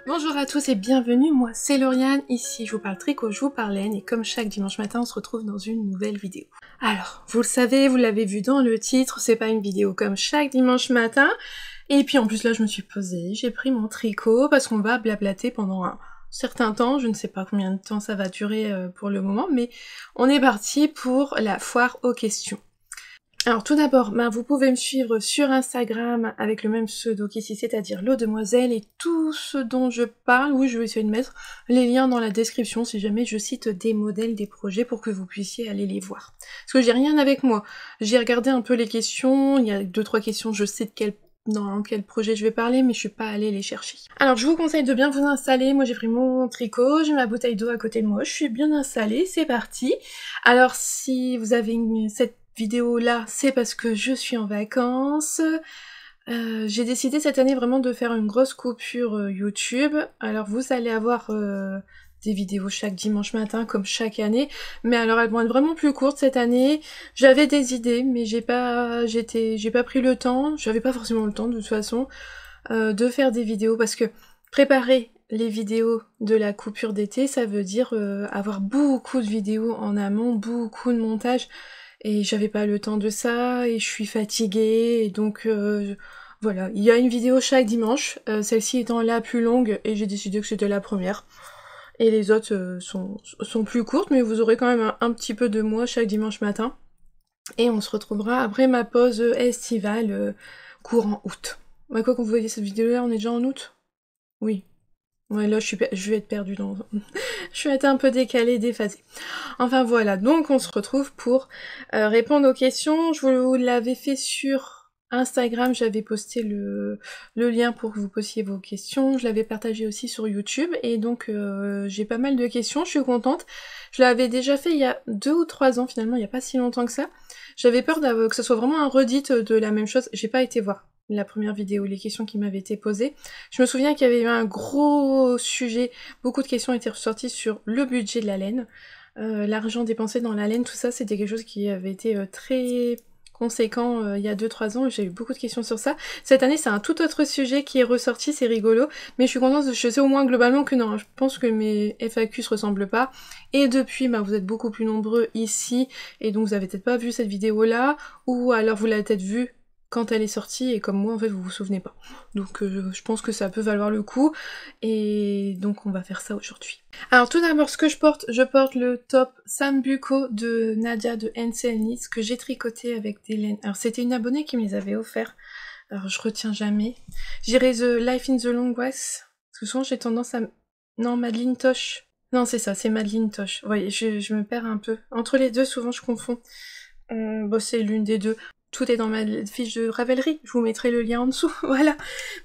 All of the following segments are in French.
Bonjour à tous et bienvenue, moi c'est Lauriane, ici je vous parle tricot, je vous parle laine et comme chaque dimanche matin on se retrouve dans une nouvelle vidéo. Alors, vous le savez, vous l'avez vu dans le titre, c'est pas une vidéo comme chaque dimanche matin, et puis en plus là je me suis posée, j'ai pris mon tricot parce qu'on va blablater pendant un certain temps, je ne sais pas combien de temps ça va durer pour le moment, mais on est parti pour la foire aux questions. Alors tout d'abord, vous pouvez me suivre sur Instagram avec le même pseudo qu'ici, c'est-à-dire Laudemoiselle, et tout ce dont je parle, oui je vais essayer de mettre les liens dans la description si jamais je cite des modèles, des projets pour que vous puissiez aller les voir. Parce que j'ai rien avec moi, j'ai regardé un peu les questions, il y a 2-3 questions, je sais dans quel projet je vais parler, mais je suis pas allée les chercher. Alors je vous conseille de bien vous installer, moi j'ai pris mon tricot, j'ai ma bouteille d'eau à côté de moi, je suis bien installée, c'est parti. Alors si vous avez cette vidéo là, c'est parce que je suis en vacances. J'ai décidé cette année vraiment de faire une grosse coupure YouTube. Alors vous allez avoir des vidéos chaque dimanche matin comme chaque année, mais alors elles vont être vraiment plus courtes cette année. J'avais des idées, mais j'ai pas pris le temps, j'avais pas forcément le temps de toute façon de faire des vidéos parce que préparer les vidéos de la coupure d'été, ça veut dire avoir beaucoup de vidéos en amont, beaucoup de montage. Et j'avais pas le temps de ça, et je suis fatiguée, et donc voilà. Il y a une vidéo chaque dimanche, celle-ci étant la plus longue, et j'ai décidé que c'était la première. Et les autres sont plus courtes, mais vous aurez quand même un petit peu de moi chaque dimanche matin. Et on se retrouvera après ma pause estivale courant août. Bah quoi, quand vous voyez cette vidéo-là, on est déjà en août? Oui. Ouais, là, je vais être perdue dans... je vais être un peu décalée, déphasée. Enfin voilà, donc on se retrouve pour répondre aux questions. Je vous l'avais fait sur Instagram, j'avais posté le lien pour que vous posiez vos questions. Je l'avais partagé aussi sur YouTube, et donc j'ai pas mal de questions, je suis contente. Je l'avais déjà fait il y a 2 ou 3 ans finalement, il y a pas si longtemps que ça. J'avais peur que ce soit vraiment un redit de la même chose, j'ai pas été voir la première vidéo, les questions qui m'avaient été posées. Je me souviens qu'il y avait eu un gros sujet, beaucoup de questions étaient ressorties sur le budget de la laine. L'argent dépensé dans la laine, tout ça, c'était quelque chose qui avait été très conséquent il y a 2-3 ans, j'ai eu beaucoup de questions sur ça. Cette année, c'est un tout autre sujet qui est ressorti, c'est rigolo, mais je suis contente, je sais au moins globalement que non, je pense que mes FAQ se ressemblent pas, et depuis, vous êtes beaucoup plus nombreux ici, et donc vous avez peut-être pas vu cette vidéo-là, ou alors vous l'avez peut-être vue quand elle est sortie, et comme moi, en fait, vous vous souvenez pas. Donc je pense que ça peut valoir le coup, et donc on va faire ça aujourd'hui. Alors tout d'abord, ce que je porte le top Sambuco de Nadia de NCL Knits, que j'ai tricoté avec des laines. Alors c'était une abonnée qui me les avait offerts, alors je retiens jamais. J'irai The Life in the Long Grass, parce que souvent j'ai tendance à... Non, Madeline Tosh. Non, c'est ça, c'est Madeline Tosh. Vous voyez, je me perds un peu. Entre les deux, souvent je confonds. Bon, c'est l'une des deux. Tout est dans ma fiche de Ravelry, je vous mettrai le lien en dessous, voilà.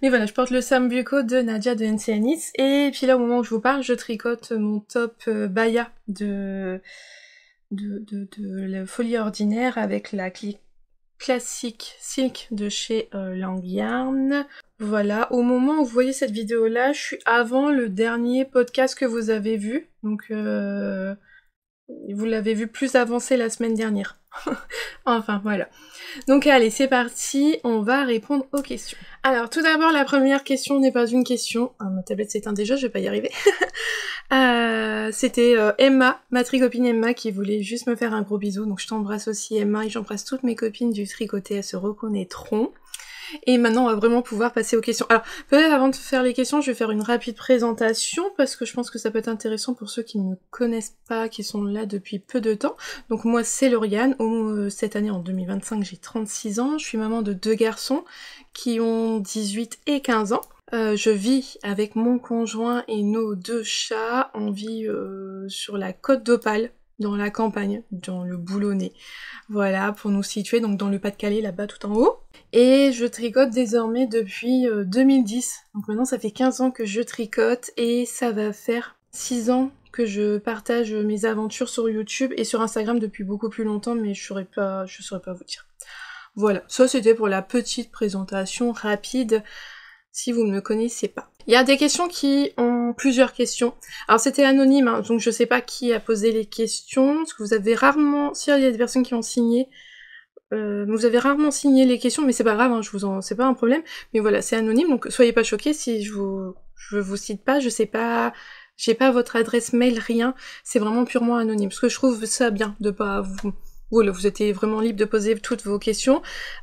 Mais voilà, je porte le Sambuco de Nadia de NCL Knits, et puis là, au moment où je vous parle, je tricote mon top Baya de la Folie Ordinaire avec la classique Silk de chez Lang Yarn. Voilà, au moment où vous voyez cette vidéo-là, je suis avant le dernier podcast que vous avez vu, donc vous l'avez vu plus avancé la semaine dernière. Enfin, voilà. Donc allez, c'est parti, on va répondre aux questions. Alors tout d'abord, la première question n'est pas une question. Ah, ma tablette s'éteint déjà, je vais pas y arriver. C'était Emma, ma tricopine Emma, qui voulait juste me faire un gros bisou. Donc je t'embrasse aussi Emma, et j'embrasse toutes mes copines du tricoté, elles se reconnaîtront. Et maintenant, on va vraiment pouvoir passer aux questions. Alors, peut-être avant de faire les questions, je vais faire une rapide présentation, parce que je pense que ça peut être intéressant pour ceux qui ne me connaissent pas, qui sont là depuis peu de temps. Donc moi, c'est Lauriane. Cette année, en 2025, j'ai 36 ans. Je suis maman de 2 garçons qui ont 18 et 15 ans. Je vis avec mon conjoint et nos 2 chats. On vit sur la côte d'Opale, dans la campagne, dans le Boulonnais. Voilà, pour nous situer, donc dans le Pas-de-Calais, là-bas tout en haut. Et je tricote désormais depuis 2010. Donc maintenant ça fait 15 ans que je tricote, et ça va faire 6 ans que je partage mes aventures sur YouTube et sur Instagram depuis beaucoup plus longtemps, mais je saurais pas vous dire. Voilà, ça c'était pour la petite présentation rapide, si vous ne me connaissez pas. Il y a des questions qui ont plusieurs questions. Alors c'était anonyme, hein, donc je sais pas qui a posé les questions, parce que vous avez rarement... Si, il y a des personnes qui ont signé, vous avez rarement signé les questions, mais c'est pas grave, hein, c'est pas un problème. Mais voilà, c'est anonyme, donc soyez pas choqués si je vous je vous cite pas, je sais pas, j'ai pas votre adresse mail, rien, c'est vraiment purement anonyme, parce que je trouve ça bien de pas vous étiez vraiment libre de poser toutes vos questions.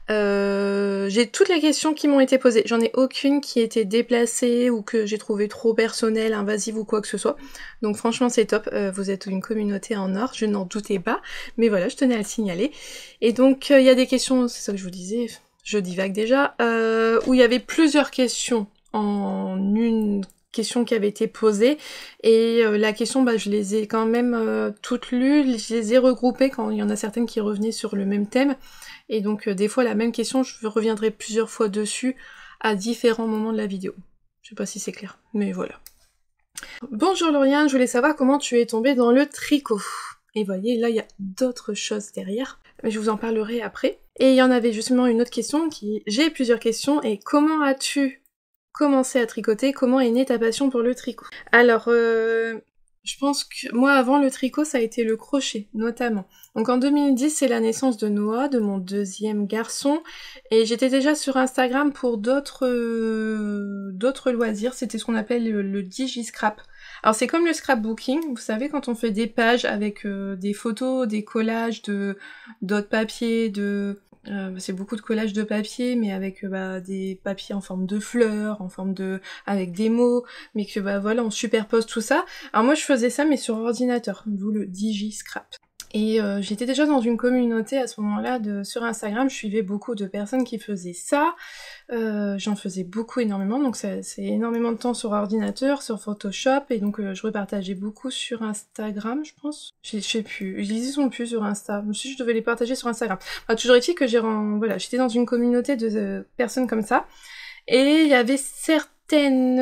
J'ai toutes les questions qui m'ont été posées. J'en ai aucune qui était déplacée ou que j'ai trouvé trop personnelle, invasive ou quoi que ce soit. Donc franchement c'est top. Vous êtes une communauté en or, je n'en doutais pas. Mais voilà, je tenais à le signaler. Et donc il y a des questions, c'est ça que je vous disais, je divague déjà, où il y avait plusieurs questions en une question qui avait été posée, et la question, bah, je les ai quand même toutes lues, je les ai regroupées quand il y en a certaines qui revenaient sur le même thème, et donc des fois la même question, je reviendrai plusieurs fois dessus à différents moments de la vidéo. Je sais pas si c'est clair, mais voilà. Bonjour Lauriane, je voulais savoir comment tu es tombée dans le tricot. Et voyez, là il y a d'autres choses derrière, mais je vous en parlerai après. Et il y en avait justement une autre question qui... J'ai plusieurs questions, et comment as-tu commencé à tricoter? Comment est née ta passion pour le tricot? Alors, je pense que moi, avant le tricot, ça a été le crochet, notamment. Donc en 2010, c'est la naissance de Noah, de mon deuxième garçon, et j'étais déjà sur Instagram pour d'autres loisirs, c'était ce qu'on appelle le digi-scrap. Alors c'est comme le scrapbooking, vous savez, quand on fait des pages avec des photos, des collages d'autres papiers, c'est beaucoup de collages de papier, mais avec des papiers en forme de fleurs, avec des mots, mais que voilà, on superpose tout ça. Alors moi je faisais ça, mais sur ordinateur, d'où le digi-scrap. Et j'étais déjà dans une communauté à ce moment-là sur Instagram, je suivais beaucoup de personnes qui faisaient ça. J'en faisais beaucoup, énormément, donc c'est énormément de temps sur ordinateur, sur Photoshop, et donc je repartageais beaucoup sur Instagram, je pense. Je sais plus, ils y sont plus sur Insta, je me suis dit je devais les partager sur Instagram. Enfin, toujours est-il que voilà, j'étais dans une communauté de personnes comme ça, et il y avait certaines...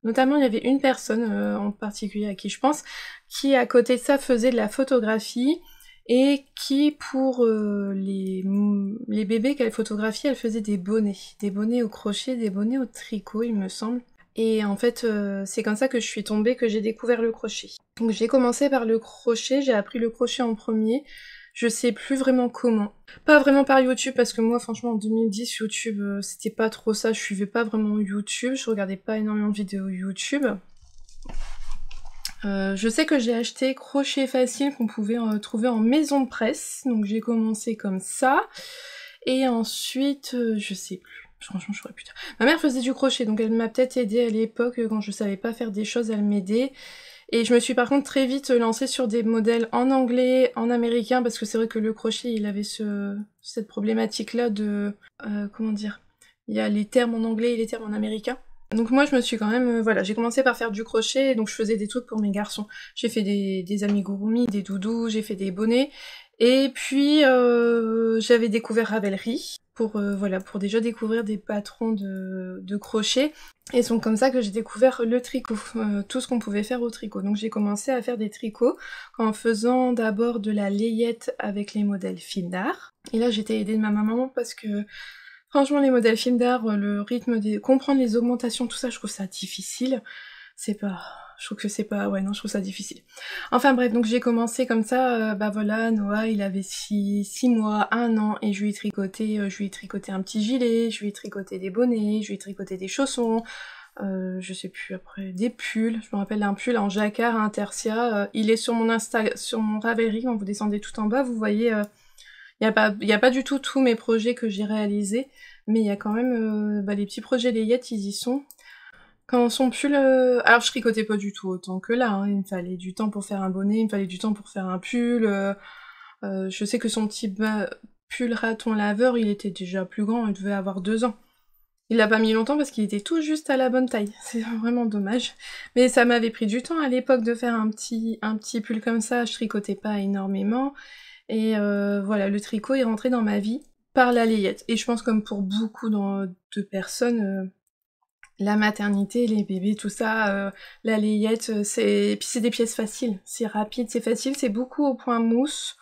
notamment il y avait une personne en particulier à qui je pense, qui à côté de ça faisait de la photographie, et qui pour les bébés qu'elle photographiait, elle faisait des bonnets au crochet, des bonnets au tricot il me semble. Et en fait c'est comme ça que je suis tombée, que j'ai découvert le crochet. Donc j'ai commencé par le crochet, j'ai appris le crochet en premier, je sais plus vraiment comment. Pas vraiment par YouTube, parce que moi franchement en 2010 YouTube c'était pas trop ça, je suivais pas vraiment YouTube, je regardais pas énormément de vidéos YouTube. Je sais que j'ai acheté Crochet Facile qu'on pouvait trouver en maison de presse, donc j'ai commencé comme ça, et ensuite, je sais plus, franchement je saurais plus dire. Ma mère faisait du crochet, donc elle m'a peut-être aidée à l'époque, quand je savais pas faire des choses, elle m'aidait, et je me suis par contre très vite lancée sur des modèles en anglais, en américain, parce que c'est vrai que le crochet, il avait cette problématique-là de... comment dire? Il y a les termes en anglais et les termes en américain. Donc moi je me suis quand même, voilà, j'ai commencé par faire du crochet, donc je faisais des trucs pour mes garçons. J'ai fait des amigurumi, des doudous, j'ai fait des bonnets, et puis j'avais découvert Ravelry, voilà, pour déjà découvrir des patrons de crochet, et c'est comme ça que j'ai découvert le tricot, tout ce qu'on pouvait faire au tricot. Donc j'ai commencé à faire des tricots en faisant d'abord de la layette avec les modèles fil d'art, et là j'étais aidée de ma maman parce que franchement, les modèles films d'art, le rythme comprendre les augmentations, tout ça, je trouve ça difficile. Je trouve que c'est pas... Ouais, non, je trouve ça difficile. Enfin bref, donc j'ai commencé comme ça, voilà, Noah, il avait 6 mois, 1 an, et je lui ai tricoté un petit gilet, je lui ai tricoté des bonnets, je lui ai tricoté des chaussons, je sais plus après, des pulls, je me rappelle d'un pull en jacquard, un tertia, il est sur mon Ravelry, quand vous descendez tout en bas, vous voyez... Il y a pas du tout tous mes projets que j'ai réalisés, mais il y a quand même les petits projets layettes, ils y sont. Quand on son pull... Alors je tricotais pas du tout autant que là, hein. Il me fallait du temps pour faire un bonnet, il me fallait du temps pour faire un pull. Je sais que son petit pull raton laveur, il était déjà plus grand, il devait avoir 2 ans. Il l'a pas mis longtemps parce qu'il était tout juste à la bonne taille, c'est vraiment dommage. Mais ça m'avait pris du temps à l'époque de faire un petit pull comme ça, je tricotais pas énormément. Et voilà, le tricot est rentré dans ma vie par la layette. Et je pense comme pour beaucoup de personnes, la maternité, les bébés, tout ça, la layette, puis c'est des pièces faciles. C'est rapide, c'est facile, c'est beaucoup au point mousse.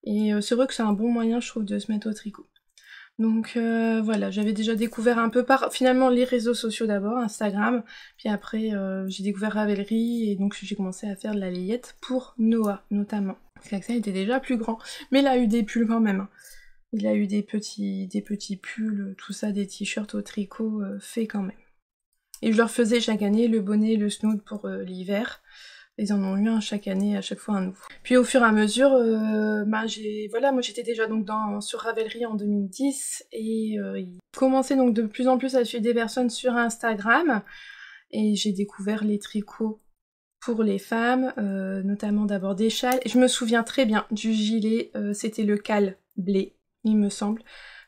Et c'est vrai que c'est un bon moyen, je trouve, de se mettre au tricot. Donc voilà, j'avais déjà découvert un peu finalement les réseaux sociaux d'abord, Instagram, puis après j'ai découvert Ravelry, et donc j'ai commencé à faire de la layette pour Noah, notamment. Parce qu'Axel était déjà plus grand, mais il a eu des pulls quand même. Il a eu des petits pulls, tout ça, des t-shirts au tricot faits quand même. Et je leur faisais chaque année le bonnet, le snood pour l'hiver. Ils en ont eu un chaque année, à chaque fois un nouveau. Puis au fur et à mesure, moi j'étais déjà donc sur Ravelry en 2010 et ils commençaient donc de plus en plus à suivre des personnes sur Instagram et j'ai découvert les tricots pour les femmes, notamment d'abord des châles. Et je me souviens très bien du gilet, c'était le Cal Blé, il me semble,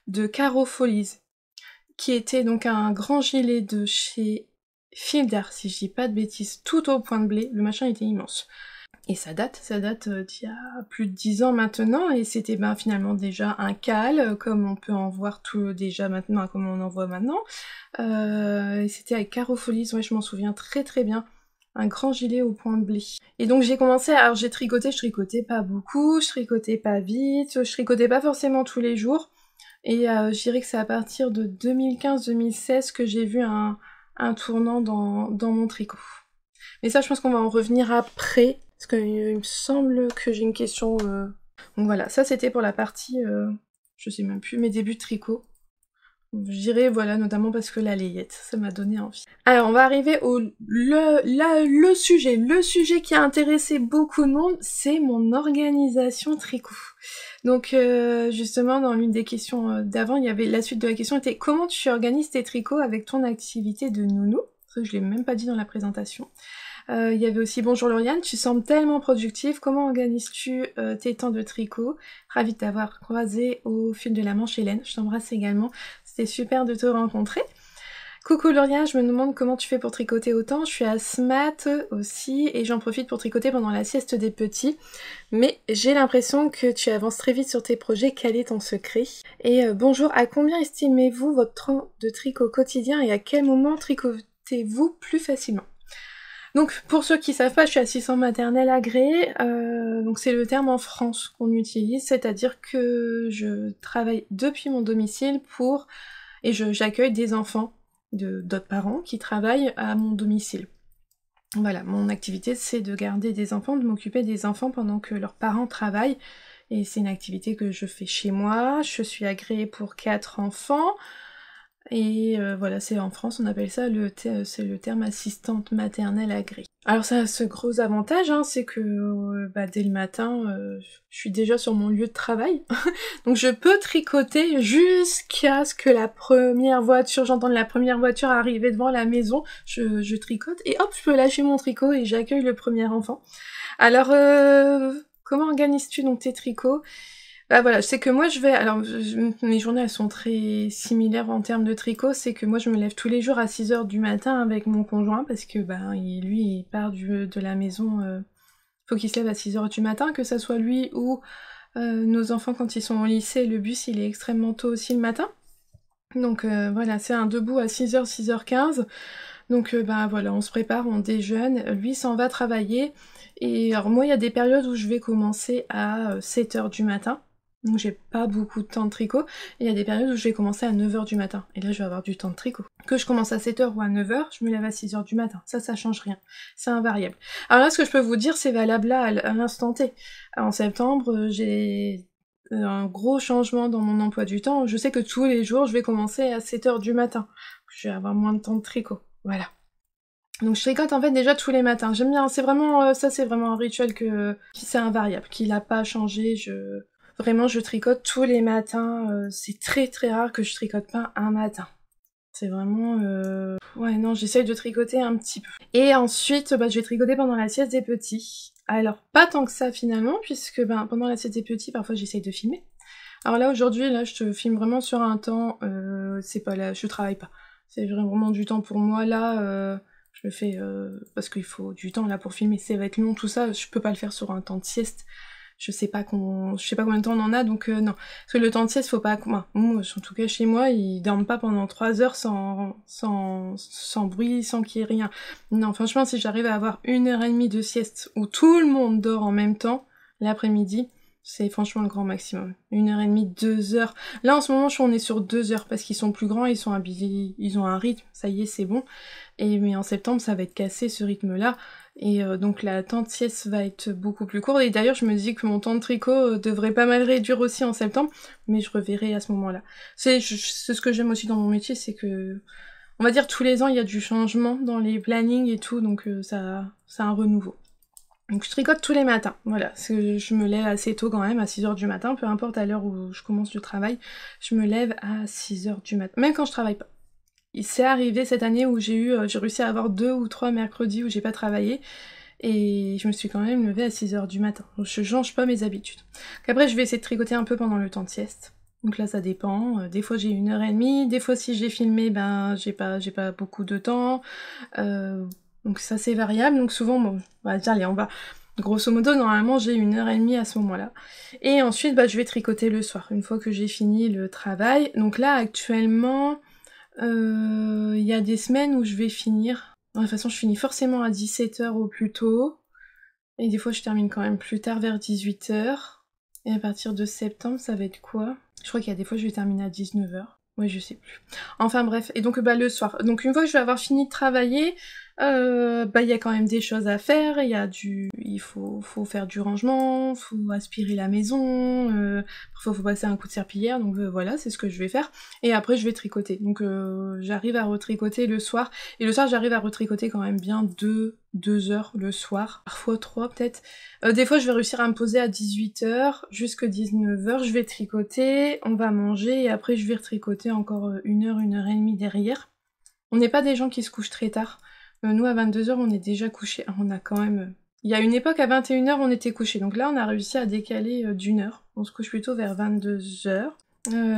de Caro Folies, qui était donc un grand gilet de chez Fil d'Art, si je dis pas de bêtises, tout au point de blé, le machin était immense. Et ça date d'il y a plus de 10 ans maintenant, et c'était finalement déjà un cal, comme on peut en voir tout déjà maintenant, comme on en voit maintenant. Et c'était avec Caro Folies, ouais, je m'en souviens très très bien. Un grand gilet au point de blé. Et donc j'ai commencé, alors j'ai tricoté, je tricotais pas beaucoup, je tricotais pas vite, je tricotais pas forcément tous les jours. Et je dirais que c'est à partir de 2015-2016 que j'ai vu un tournant dans mon tricot. Mais ça, je pense qu'on va en revenir après, parce qu'il me semble que j'ai une question... Donc voilà, ça c'était pour la partie, je sais même plus, mes débuts de tricot. Je dirais, voilà, notamment parce que la layette, ça m'a donné envie. Alors, on va arriver au le sujet qui a intéressé beaucoup de monde, c'est mon organisation tricot. Donc, justement, dans l'une des questions d'avant, il y avait la suite de la question était comment tu organises tes tricots avec ton activité de nounou? Ça, je l'ai même pas dit dans la présentation. Il y avait aussi bonjour Lauriane, tu sembles tellement productive, comment organises-tu tes temps de tricot? Ravie de t'avoir croisé au fil de la Manche Hélène, je t'embrasse également, c'était super de te rencontrer. Coucou Lauriane, je me demande comment tu fais pour tricoter autant, je suis à SMAT aussi et j'en profite pour tricoter pendant la sieste des petits, mais j'ai l'impression que tu avances très vite sur tes projets, quel est ton secret? Et bonjour, à combien estimez-vous votre temps de tricot quotidien et à quel moment tricotez-vous plus facilement? Donc pour ceux qui savent pas, je suis assistante maternelle agréée, donc c'est le terme en France qu'on utilise, c'est-à-dire que je travaille depuis mon domicile et j'accueille des enfants d'autres parents qui travaillent à mon domicile. Voilà, mon activité c'est de garder des enfants, de m'occuper des enfants pendant que leurs parents travaillent, et c'est une activité que je fais chez moi, je suis agréée pour 4 enfants, et voilà, c'est en France, on appelle ça c'est le terme assistante maternelle agréée. Alors ça a ce gros avantage, hein, c'est que dès le matin, je suis déjà sur mon lieu de travail, donc je peux tricoter jusqu'à ce que j'entende la première voiture arriver devant la maison, je tricote, et hop, je peux lâcher mon tricot et j'accueille le premier enfant. Alors, comment organises-tu donc tes tricots? Bah voilà, c'est que moi mes journées elles sont très similaires en termes de tricot, c'est que moi je me lève tous les jours à 6h du matin avec mon conjoint, parce que il part de la maison, faut qu'il se lève à 6h du matin, que ça soit lui ou nos enfants quand ils sont au lycée, le bus il est extrêmement tôt aussi le matin. Donc voilà, c'est un debout à 6h, 6h15. Donc voilà, on se prépare, on déjeune, lui s'en va travailler. Et alors moi il y a des périodes où je vais commencer à 7h du matin. Donc j'ai pas beaucoup de temps de tricot, et il y a des périodes où je vais commencer à 9h du matin, et là je vais avoir du temps de tricot. Que je commence à 7h ou à 9h, je me lève à 6h du matin, ça change rien, c'est invariable. Alors là ce que je peux vous dire c'est valable là, à l'instant T. En septembre, j'ai un gros changement dans mon emploi du temps, je sais que tous les jours je vais commencer à 7h du matin, je vais avoir moins de temps de tricot, voilà. Donc je tricote en fait déjà tous les matins, j'aime bien, c'est vraiment, ça c'est vraiment un rituel qui c'est invariable, qui n'a pas changé, Vraiment, je tricote tous les matins, c'est très très rare que je tricote pas un matin. C'est vraiment... Ouais, non, j'essaye de tricoter un petit peu. Et ensuite, je vais tricoter pendant la sieste des petits. Alors, pas tant que ça finalement, puisque pendant la sieste des petits, parfois j'essaye de filmer. Alors là, aujourd'hui, là, je te filme vraiment sur un temps, c'est pas là, je travaille pas. C'est vraiment du temps pour moi, là, je le fais parce qu'il faut du temps là pour filmer, ça va être long, tout ça, je peux pas le faire sur un temps de sieste. Je sais pas combien de temps on en a, donc non. Parce que le temps de sieste, faut pas... moi, en tout cas chez moi, ils dorment pas pendant 3 heures sans bruit, sans qu'il y ait rien. Non, franchement, si j'arrive à avoir 1h30 de sieste où tout le monde dort en même temps, l'après-midi, c'est franchement le grand maximum. 1h30, 2 heures. Là, en ce moment, on est sur 2 heures, parce qu'ils sont plus grands, ils sont habillés, ils ont un rythme, ça y est, c'est bon. Mais en septembre, ça va être cassé, ce rythme-là. Et donc la temps de sieste va être beaucoup plus court. Et d'ailleurs, je me dis que mon temps de tricot devrait pas mal réduire aussi en septembre, mais je reverrai à ce moment-là. C'est ce que j'aime aussi dans mon métier, c'est que on va dire tous les ans il y a du changement dans les plannings et tout, donc ça c'est un renouveau. Donc je tricote tous les matins, voilà, parce que je me lève assez tôt quand même, à 6h du matin, peu importe à l'heure où je commence le travail, je me lève à 6h du matin, même quand je travaille pas. Il s'est arrivé cette année où j'ai réussi à avoir 2 ou 3 mercredis où j'ai pas travaillé, et je me suis quand même levée à 6h du matin. Donc je change pas mes habitudes. Donc après je vais essayer de tricoter un peu pendant le temps de sieste. Donc là ça dépend, des fois j'ai 1h30, des fois si j'ai filmé, ben j'ai pas beaucoup de temps, donc ça c'est variable, donc souvent, bon, on va dire, allez, on va, grosso modo, normalement j'ai 1h30 à ce moment-là. Et ensuite, bah, je vais tricoter le soir, une fois que j'ai fini le travail. Donc là, actuellement, il y a des semaines où je vais finir, de toute façon je finis forcément à 17h au plus tôt, et des fois je termine quand même plus tard vers 18h, et à partir de septembre, ça va être quoi? Je crois qu'il y a des fois je vais terminer à 19h. Ouais, je sais plus. Enfin bref, et donc bah le soir. Donc une fois que je vais avoir fini de travailler, bah il y a quand même des choses à faire, il faut faire du rangement, faut aspirer la maison, parfois faut passer un coup de serpillière, donc voilà, c'est ce que je vais faire. Et après je vais tricoter. Donc j'arrive à retricoter le soir, et le soir j'arrive à retricoter quand même bien 2 heures le soir, parfois 3 peut-être. Des fois je vais réussir à me poser à 18h jusqu'à 19h, je vais tricoter, on va manger, et après je vais retricoter encore 1h30 derrière. On n'est pas des gens qui se couchent très tard. Nous, à 22h, on est déjà couchés. On a quand même... Il y a une époque, à 21h, on était couchés. Donc là, on a réussi à décaler d'1 heure. On se couche plutôt vers 22h.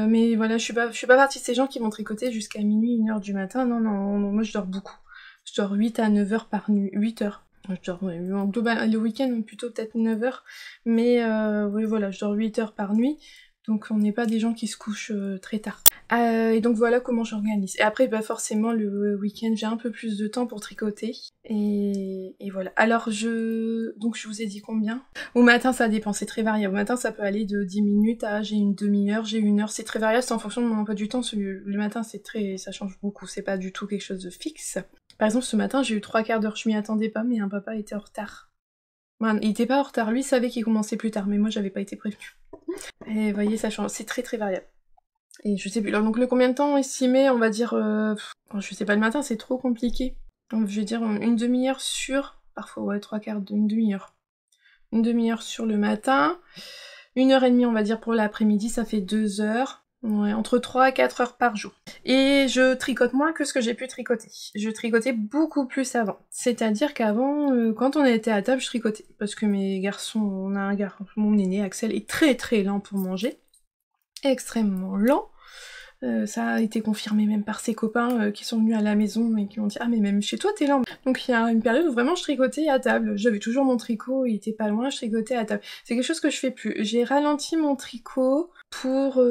Mais voilà, je suis pas partie de ces gens qui vont tricoter jusqu'à minuit, 1h du matin. Non, moi, je dors beaucoup. Je dors 8 à 9h par nuit. 8 heures. Je dors, ouais, le week-end, plutôt peut-être 9h. Mais oui, voilà, je dors 8 heures par nuit. Donc on n'est pas des gens qui se couchent très tard. Et donc voilà comment j'organise. Et après, bah forcément, le week-end, j'ai un peu plus de temps pour tricoter. Et voilà. Alors donc je vous ai dit combien? Au matin, ça dépend, c'est très variable. Au matin, ça peut aller de 10 minutes à j'ai une demi-heure, j'ai 1 heure. C'est très variable, c'est en fonction de mon emploi du temps. Le matin, ça change beaucoup. C'est pas du tout quelque chose de fixe. Par exemple, ce matin, j'ai eu 3/4 d'heure. Je m'y attendais pas, mais un papa était en retard. Enfin, il était pas en retard, lui il savait qu'il commençait plus tard, mais moi j'avais pas été prévenue. Et vous voyez, ça change, c'est très très variable. Et je sais plus, alors, donc le combien de temps estimé, on va dire, je sais pas, le matin c'est trop compliqué. Donc je vais dire une demi-heure sur, parfois ouais, 3/4 d'une demi-heure. Une demi-heure sur le matin, 1h30 on va dire pour l'après-midi, ça fait 2 heures. Ouais, entre 3 et 4 heures par jour. Et je tricote moins que ce que j'ai pu tricoter. Je tricotais beaucoup plus avant. C'est-à-dire qu'avant, quand on était à table, je tricotais. Parce que mes garçons, on a un garçon, mon aîné, Axel, est très très lent pour manger. Extrêmement lent. Ça a été confirmé même par ses copains qui sont venus à la maison et qui m'ont dit « Ah mais même chez toi t'es lent !» Donc il y a une période où vraiment je tricotais à table. J'avais toujours mon tricot, il était pas loin, je tricotais à table. C'est quelque chose que je fais plus. J'ai ralenti mon tricot pour,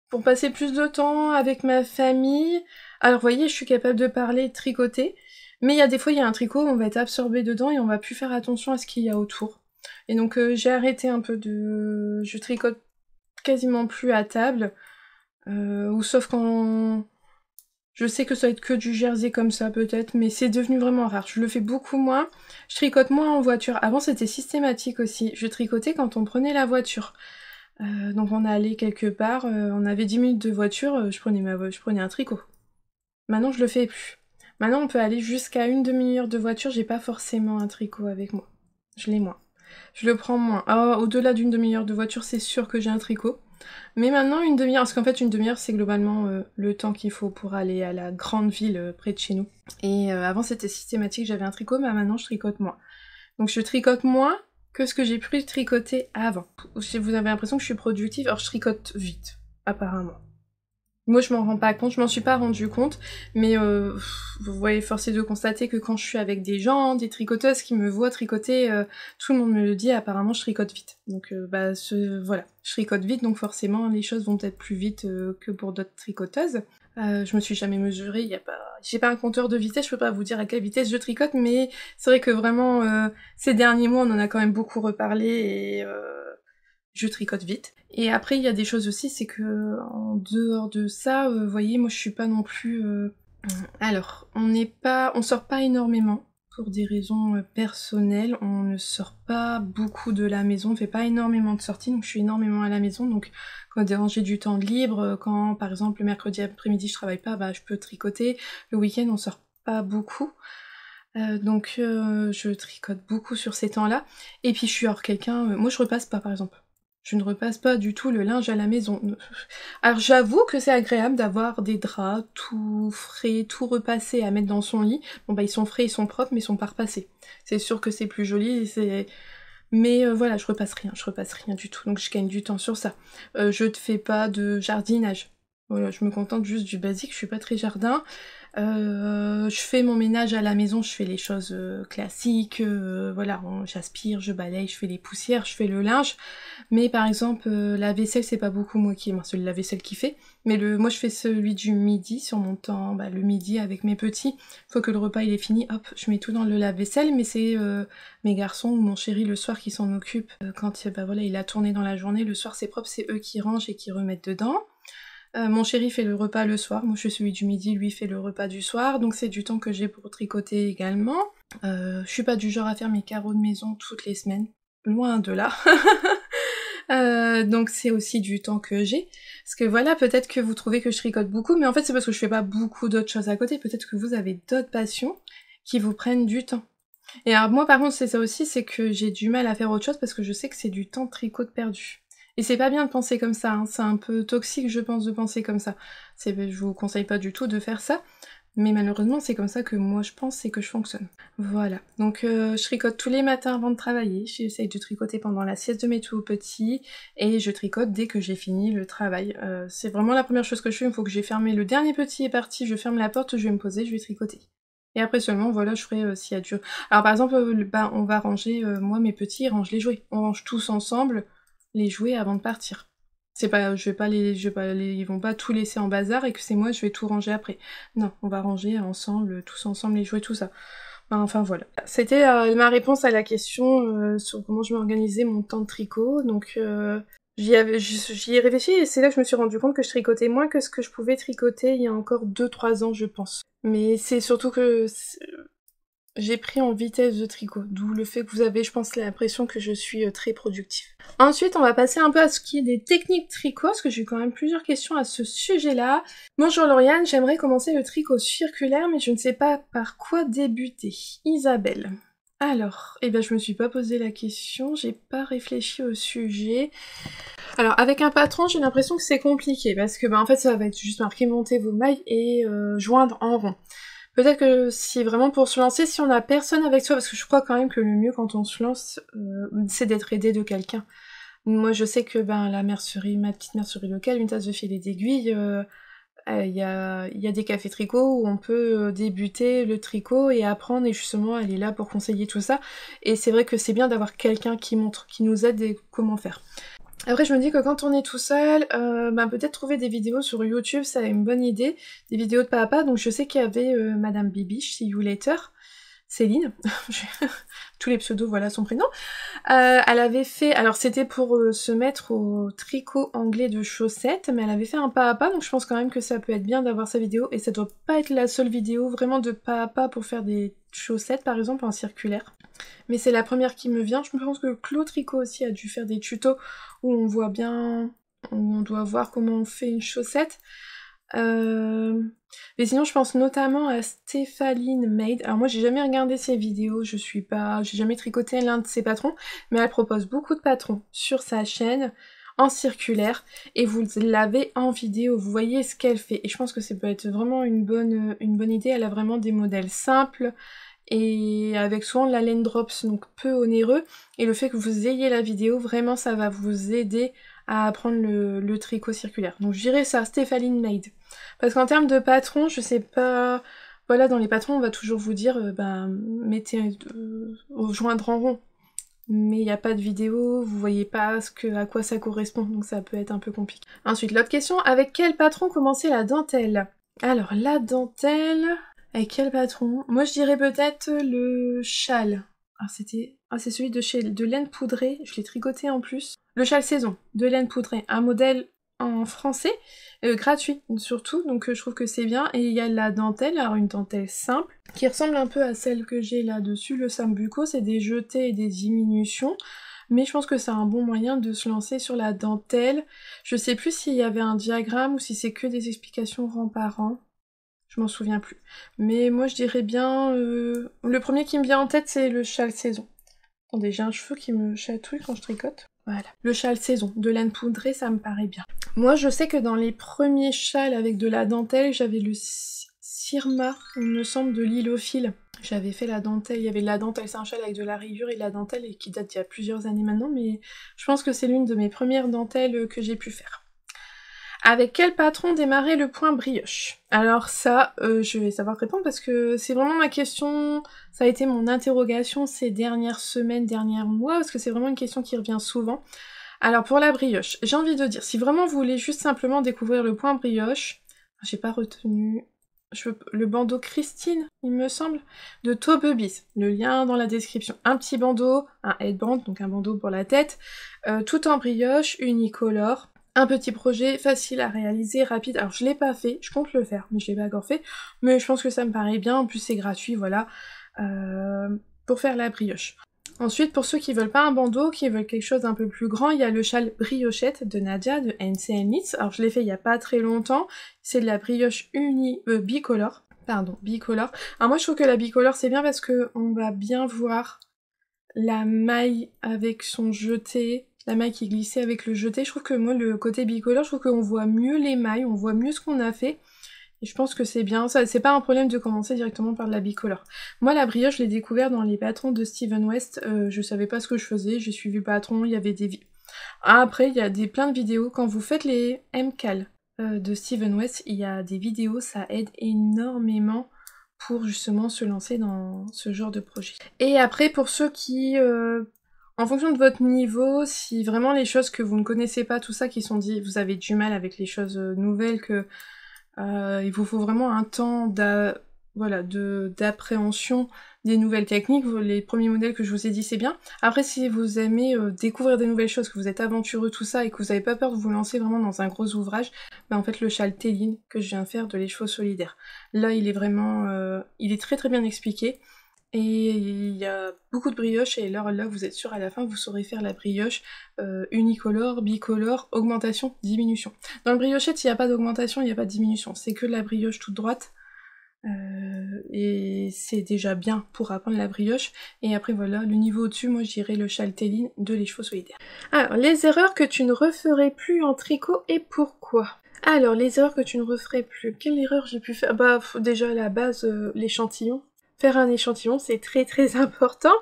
pour passer plus de temps avec ma famille. Alors vous voyez, je suis capable de parler, de tricoter, mais il y a des fois, il y a un tricot, on va être absorbé dedans et on va plus faire attention à ce qu'il y a autour. Et donc j'ai arrêté un peu de... Je tricote quasiment plus à table. Ou sauf quand... Je sais que ça va être que du jersey comme ça peut-être, mais c'est devenu vraiment rare. Je le fais beaucoup moins. Je tricote moins en voiture. Avant c'était systématique aussi. Je tricotais quand on prenait la voiture. Donc on allait quelque part, on avait 10 minutes de voiture, je prenais un tricot. Maintenant je le fais plus. Maintenant on peut aller jusqu'à une demi-heure de voiture, j'ai pas forcément un tricot avec moi. Je l'ai moins. Je le prends moins. Alors au-delà d'une demi-heure de voiture, c'est sûr que j'ai un tricot. Mais maintenant, une demi-heure, parce qu'en fait, une demi-heure, c'est globalement le temps qu'il faut pour aller à la grande ville près de chez nous. Et avant, c'était systématique, j'avais un tricot, mais maintenant, je tricote moins. Donc, je tricote moins que ce que j'ai pu tricoter avant. Si vous avez l'impression que je suis productive, alors je tricote vite, apparemment. Moi, je m'en rends pas compte, je m'en suis pas rendu compte, mais vous voyez, force est de constater que quand je suis avec des gens, des tricoteuses qui me voient tricoter, tout le monde me le dit, apparemment je tricote vite. Donc voilà, je tricote vite, donc forcément les choses vont peut-être plus vite que pour d'autres tricoteuses. Je me suis jamais mesurée, j'ai pas un compteur de vitesse, je peux pas vous dire à quelle vitesse je tricote, mais c'est vrai que vraiment, ces derniers mois, on en a quand même beaucoup reparlé, et je tricote vite. Et après, il y a des choses aussi, c'est que en dehors de ça, vous voyez, moi je suis pas non plus... Alors, on sort pas énormément. Pour des raisons personnelles, on ne sort pas beaucoup de la maison, on fait pas énormément de sorties, donc je suis énormément à la maison, donc quand j'ai du temps libre, quand par exemple le mercredi après-midi je travaille pas, bah je peux tricoter, le week-end on sort pas beaucoup, donc je tricote beaucoup sur ces temps-là, et puis je suis hors quelqu'un, moi je repasse pas par exemple. Je ne repasse pas du tout le linge à la maison. Alors j'avoue que c'est agréable d'avoir des draps tout frais, tout repassés à mettre dans son lit. Bon bah ils sont frais, ils sont propres, mais ils sont pas repassés. C'est sûr que c'est plus joli, mais voilà, je repasse rien du tout, donc je gagne du temps sur ça. Je ne fais pas de jardinage. Voilà, je me contente juste du basique, je suis pas très jardin. Je fais mon ménage à la maison, je fais les choses classiques, voilà, j'aspire, je balaye, je fais les poussières, je fais le linge, mais par exemple la vaisselle c'est pas beaucoup moi qui, c'est la vaisselle qui fait, mais moi je fais celui du midi sur mon temps, bah, le midi avec mes petits, faut que le repas il est fini, hop, je mets tout dans le lave-vaisselle, mais c'est mes garçons ou mon chéri le soir qui s'en occupent, quand bah, voilà, il a tourné dans la journée, le soir c'est propre, c'est eux qui rangent et qui remettent dedans. Mon chéri fait le repas le soir, moi je suis celui du midi, lui fait le repas du soir, donc c'est du temps que j'ai pour tricoter également. Je suis pas du genre à faire mes carreaux de maison toutes les semaines, loin de là. Donc c'est aussi du temps que j'ai. Parce que voilà, peut-être que vous trouvez que je tricote beaucoup, mais en fait c'est parce que je fais pas beaucoup d'autres choses à côté, peut-être que vous avez d'autres passions qui vous prennent du temps. Et alors moi par contre c'est ça aussi, c'est que j'ai du mal à faire autre chose parce que je sais que c'est du temps de tricot perdu. Et c'est pas bien de penser comme ça, hein. C'est un peu toxique je pense de penser comme ça. Je vous conseille pas du tout de faire ça, mais malheureusement c'est comme ça que moi je pense et que je fonctionne. Voilà, donc je tricote tous les matins avant de travailler, j'essaye de tricoter pendant la sieste de mes tout petits, et je tricote dès que j'ai fini le travail. C'est vraiment la première chose que je fais, une fois que j'ai fermé le dernier petit est parti, je ferme la porte, je vais me poser, je vais tricoter. Et après seulement, voilà, je ferai s'il y a du... Alors par exemple, bah, on va ranger, moi mes petits ils rangent les jouets, on range tous ensemble les jouets avant de partir. C'est pas, ils vont pas tout laisser en bazar et que c'est moi je vais tout ranger après. Non, on va ranger ensemble, tous ensemble les jouets, tout ça. Enfin voilà. C'était ma réponse à la question sur comment je m'organisais mon temps de tricot, donc j'y ai réfléchi et c'est là que je me suis rendu compte que je tricotais moins que ce que je pouvais tricoter il y a encore 2-3 ans je pense. Mais c'est surtout que j'ai pris en vitesse de tricot, d'où le fait que vous avez, je pense, l'impression que je suis très productive. Ensuite, on va passer un peu à ce qui est des techniques tricot, parce que j'ai eu quand même plusieurs questions à ce sujet-là. Bonjour Lauriane, j'aimerais commencer le tricot circulaire, mais je ne sais pas par quoi débuter. Isabelle. Alors, eh bien je me suis pas posé la question, j'ai pas réfléchi au sujet. Alors, avec un patron, j'ai l'impression que c'est compliqué, parce que, bah, en fait, ça va être juste marqué monter vos mailles et joindre en rond. Peut-être que si vraiment pour se lancer, si on a personne avec soi, parce que je crois quand même que le mieux quand on se lance, c'est d'être aidé de quelqu'un. Moi je sais que ben la mercerie, ma petite mercerie locale, une tasse de filet d'aiguille, il y a des cafés tricot où on peut débuter le tricot et apprendre, et justement elle est là pour conseiller tout ça. Et c'est vrai que c'est bien d'avoir quelqu'un qui montre, qui nous aide et comment faire. Après, je me dis que quand on est tout seul, ben peut-être trouver des vidéos sur YouTube, ça a une bonne idée. Des vidéos de papa, donc je sais qu'il y avait Madame Bibiche, See You Later, Céline, tous les pseudos, voilà son prénom. Elle avait fait, alors c'était pour se mettre au tricot anglais de chaussettes, mais elle avait fait un pas à pas, donc je pense quand même que ça peut être bien d'avoir sa vidéo, et ça doit pas être la seule vidéo vraiment de pas à pas pour faire des chaussettes, par exemple, en circulaire. Mais c'est la première qui me vient. Je me pense que Claude Tricot aussi a dû faire des tutos où on voit bien, où on doit voir comment on fait une chaussette. Mais sinon je pense notamment à Stéphanie Maid. Alors moi j'ai jamais regardé ses vidéos, j'ai jamais tricoté l'un de ses patrons, mais elle propose beaucoup de patrons sur sa chaîne en circulaire et vous l'avez en vidéo, vous voyez ce qu'elle fait. Et je pense que ça peut être vraiment une bonne idée. Elle a vraiment des modèles simples et avec souvent de la laine drops, donc peu onéreux, et le fait que vous ayez la vidéo, vraiment ça va vous aider à apprendre le tricot circulaire. Donc je dirais ça, Stéphanie Maid. Parce qu'en termes de patron, je sais pas... Voilà, dans les patrons, on va toujours vous dire, mettez au joindre en rond. Mais il n'y a pas de vidéo, vous voyez pas à quoi ça correspond, donc ça peut être un peu compliqué. Ensuite, l'autre question, avec quel patron commencer la dentelle? Alors, la dentelle... Avec quel patron? Moi je dirais peut-être le châle. Ah c'est celui de laine poudrée, je l'ai tricoté en plus. Le châle saison, de laine poudrée, un modèle en français, gratuit surtout, donc je trouve que c'est bien. Et il y a la dentelle, alors une dentelle simple, qui ressemble un peu à celle que j'ai là-dessus, le Sambuco, c'est des jetés et des diminutions. Mais je pense que c'est un bon moyen de se lancer sur la dentelle. Je sais plus s'il y avait un diagramme ou si c'est que des explications rang par rang. Je m'en souviens plus. Mais moi je dirais bien... Le premier qui me vient en tête c'est le châle saison. Attendez, j'ai un cheveu qui me chatouille quand je tricote. Voilà. Le châle saison, de laine poudrée, ça me paraît bien. Moi je sais que dans les premiers châles avec de la dentelle, j'avais le Sirma, il me semble, de Lilofil. J'avais fait la dentelle, il y avait de la dentelle, c'est un châle avec de la rayure et de la dentelle et qui date d'il y a plusieurs années maintenant, mais je pense que c'est l'une de mes premières dentelles que j'ai pu faire. Avec quel patron démarrer le point brioche? Alors ça, je vais savoir répondre parce que c'est vraiment ma question, ça a été mon interrogation ces dernières semaines, derniers mois, parce que c'est vraiment une question qui revient souvent. Alors pour la brioche, j'ai envie de dire, si vraiment vous voulez juste simplement découvrir le point brioche, j'ai pas retenu... le bandeau Christine, il me semble, de Tobebis. Le lien dans la description. Un petit bandeau, un headband, donc un bandeau pour la tête, tout en brioche, unicolore. Un petit projet facile à réaliser, rapide. Alors je l'ai pas fait, je compte le faire, mais je l'ai pas encore fait. Mais je pense que ça me paraît bien, en plus c'est gratuit, voilà, pour faire la brioche. Ensuite, pour ceux qui veulent pas un bandeau, qui veulent quelque chose d'un peu plus grand, il y a le châle briochette de Nadia de NCN Knits. Alors je l'ai fait il y a pas très longtemps, c'est de la brioche bicolore. Bicolore. Alors moi je trouve que la bicolore c'est bien parce que on va bien voir la maille avec son jeté, la maille qui glissait avec le jeté. Je trouve que moi le côté bicolore, je trouve qu'on voit mieux les mailles, on voit mieux ce qu'on a fait. Et je pense que c'est bien, ça c'est pas un problème de commencer directement par de la bicolore. Moi la brioche je l'ai découvert dans les patrons de Steven West, je savais pas ce que je faisais, j'ai suivi le patron, il y avait des... Après il y a plein de vidéos, quand vous faites les MCAL de Steven West, il y a des vidéos, ça aide énormément pour justement se lancer dans ce genre de projet. Et après pour ceux qui... en fonction de votre niveau, si vraiment les choses que vous ne connaissez pas, tout ça, qui sont dit, vous avez du mal avec les choses nouvelles, que il vous faut vraiment un temps d'appréhension des nouvelles techniques. Les premiers modèles que je vous ai dit, c'est bien. Après, si vous aimez découvrir des nouvelles choses, que vous êtes aventureux, tout ça, et que vous n'avez pas peur de vous lancer vraiment dans un gros ouvrage, ben en fait, le châle Téline que je viens de faire de Les Chevaux Solidaires. Là, il est vraiment... il est très très bien expliqué. Et il y a beaucoup de brioche, et là vous êtes sûr à la fin vous saurez faire la brioche unicolore, bicolore, augmentation, diminution. Dans le briochette il n'y a pas d'augmentation, il n'y a pas de diminution, c'est que de la brioche toute droite, et c'est déjà bien pour apprendre la brioche. Et après voilà, le niveau au-dessus, moi j'irais le châle Téline de Les Chevaux Solidaires. Alors, les erreurs que tu ne referais plus en tricot et pourquoi? Alors, les erreurs que tu ne referais plus, quelle erreur j'ai pu faire? Bah déjà à la base, l'échantillon. Faire un échantillon, c'est très très important,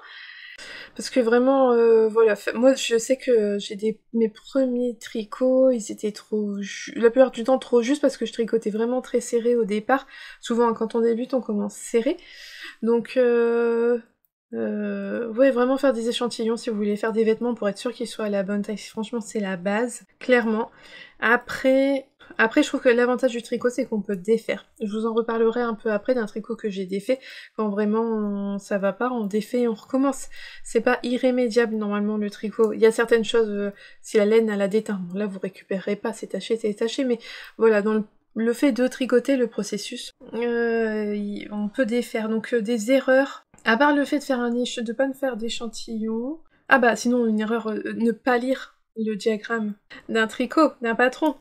parce que vraiment, voilà, moi je sais que mes premiers tricots, ils étaient la plupart du temps trop justes, parce que je tricotais vraiment très serré au départ. Souvent quand on débute, on commence serré. Donc, ouais, vraiment faire des échantillons si vous voulez faire des vêtements pour être sûr qu'ils soient à la bonne taille, franchement c'est la base, clairement. Après, je trouve que l'avantage du tricot, c'est qu'on peut défaire. Je vous en reparlerai un peu après d'un tricot que j'ai défait, quand vraiment ça va pas, on défait et on recommence. C'est pas irrémédiable normalement le tricot. Il y a certaines choses, si la laine elle a déteint, bon là vous récupérerez pas, c'est taché, mais voilà, dans le fait de tricoter, le processus, on peut défaire. Donc des erreurs, à part le fait de pas me faire d'échantillons, ah bah sinon une erreur, ne pas lire le diagramme d'un tricot, d'un patron.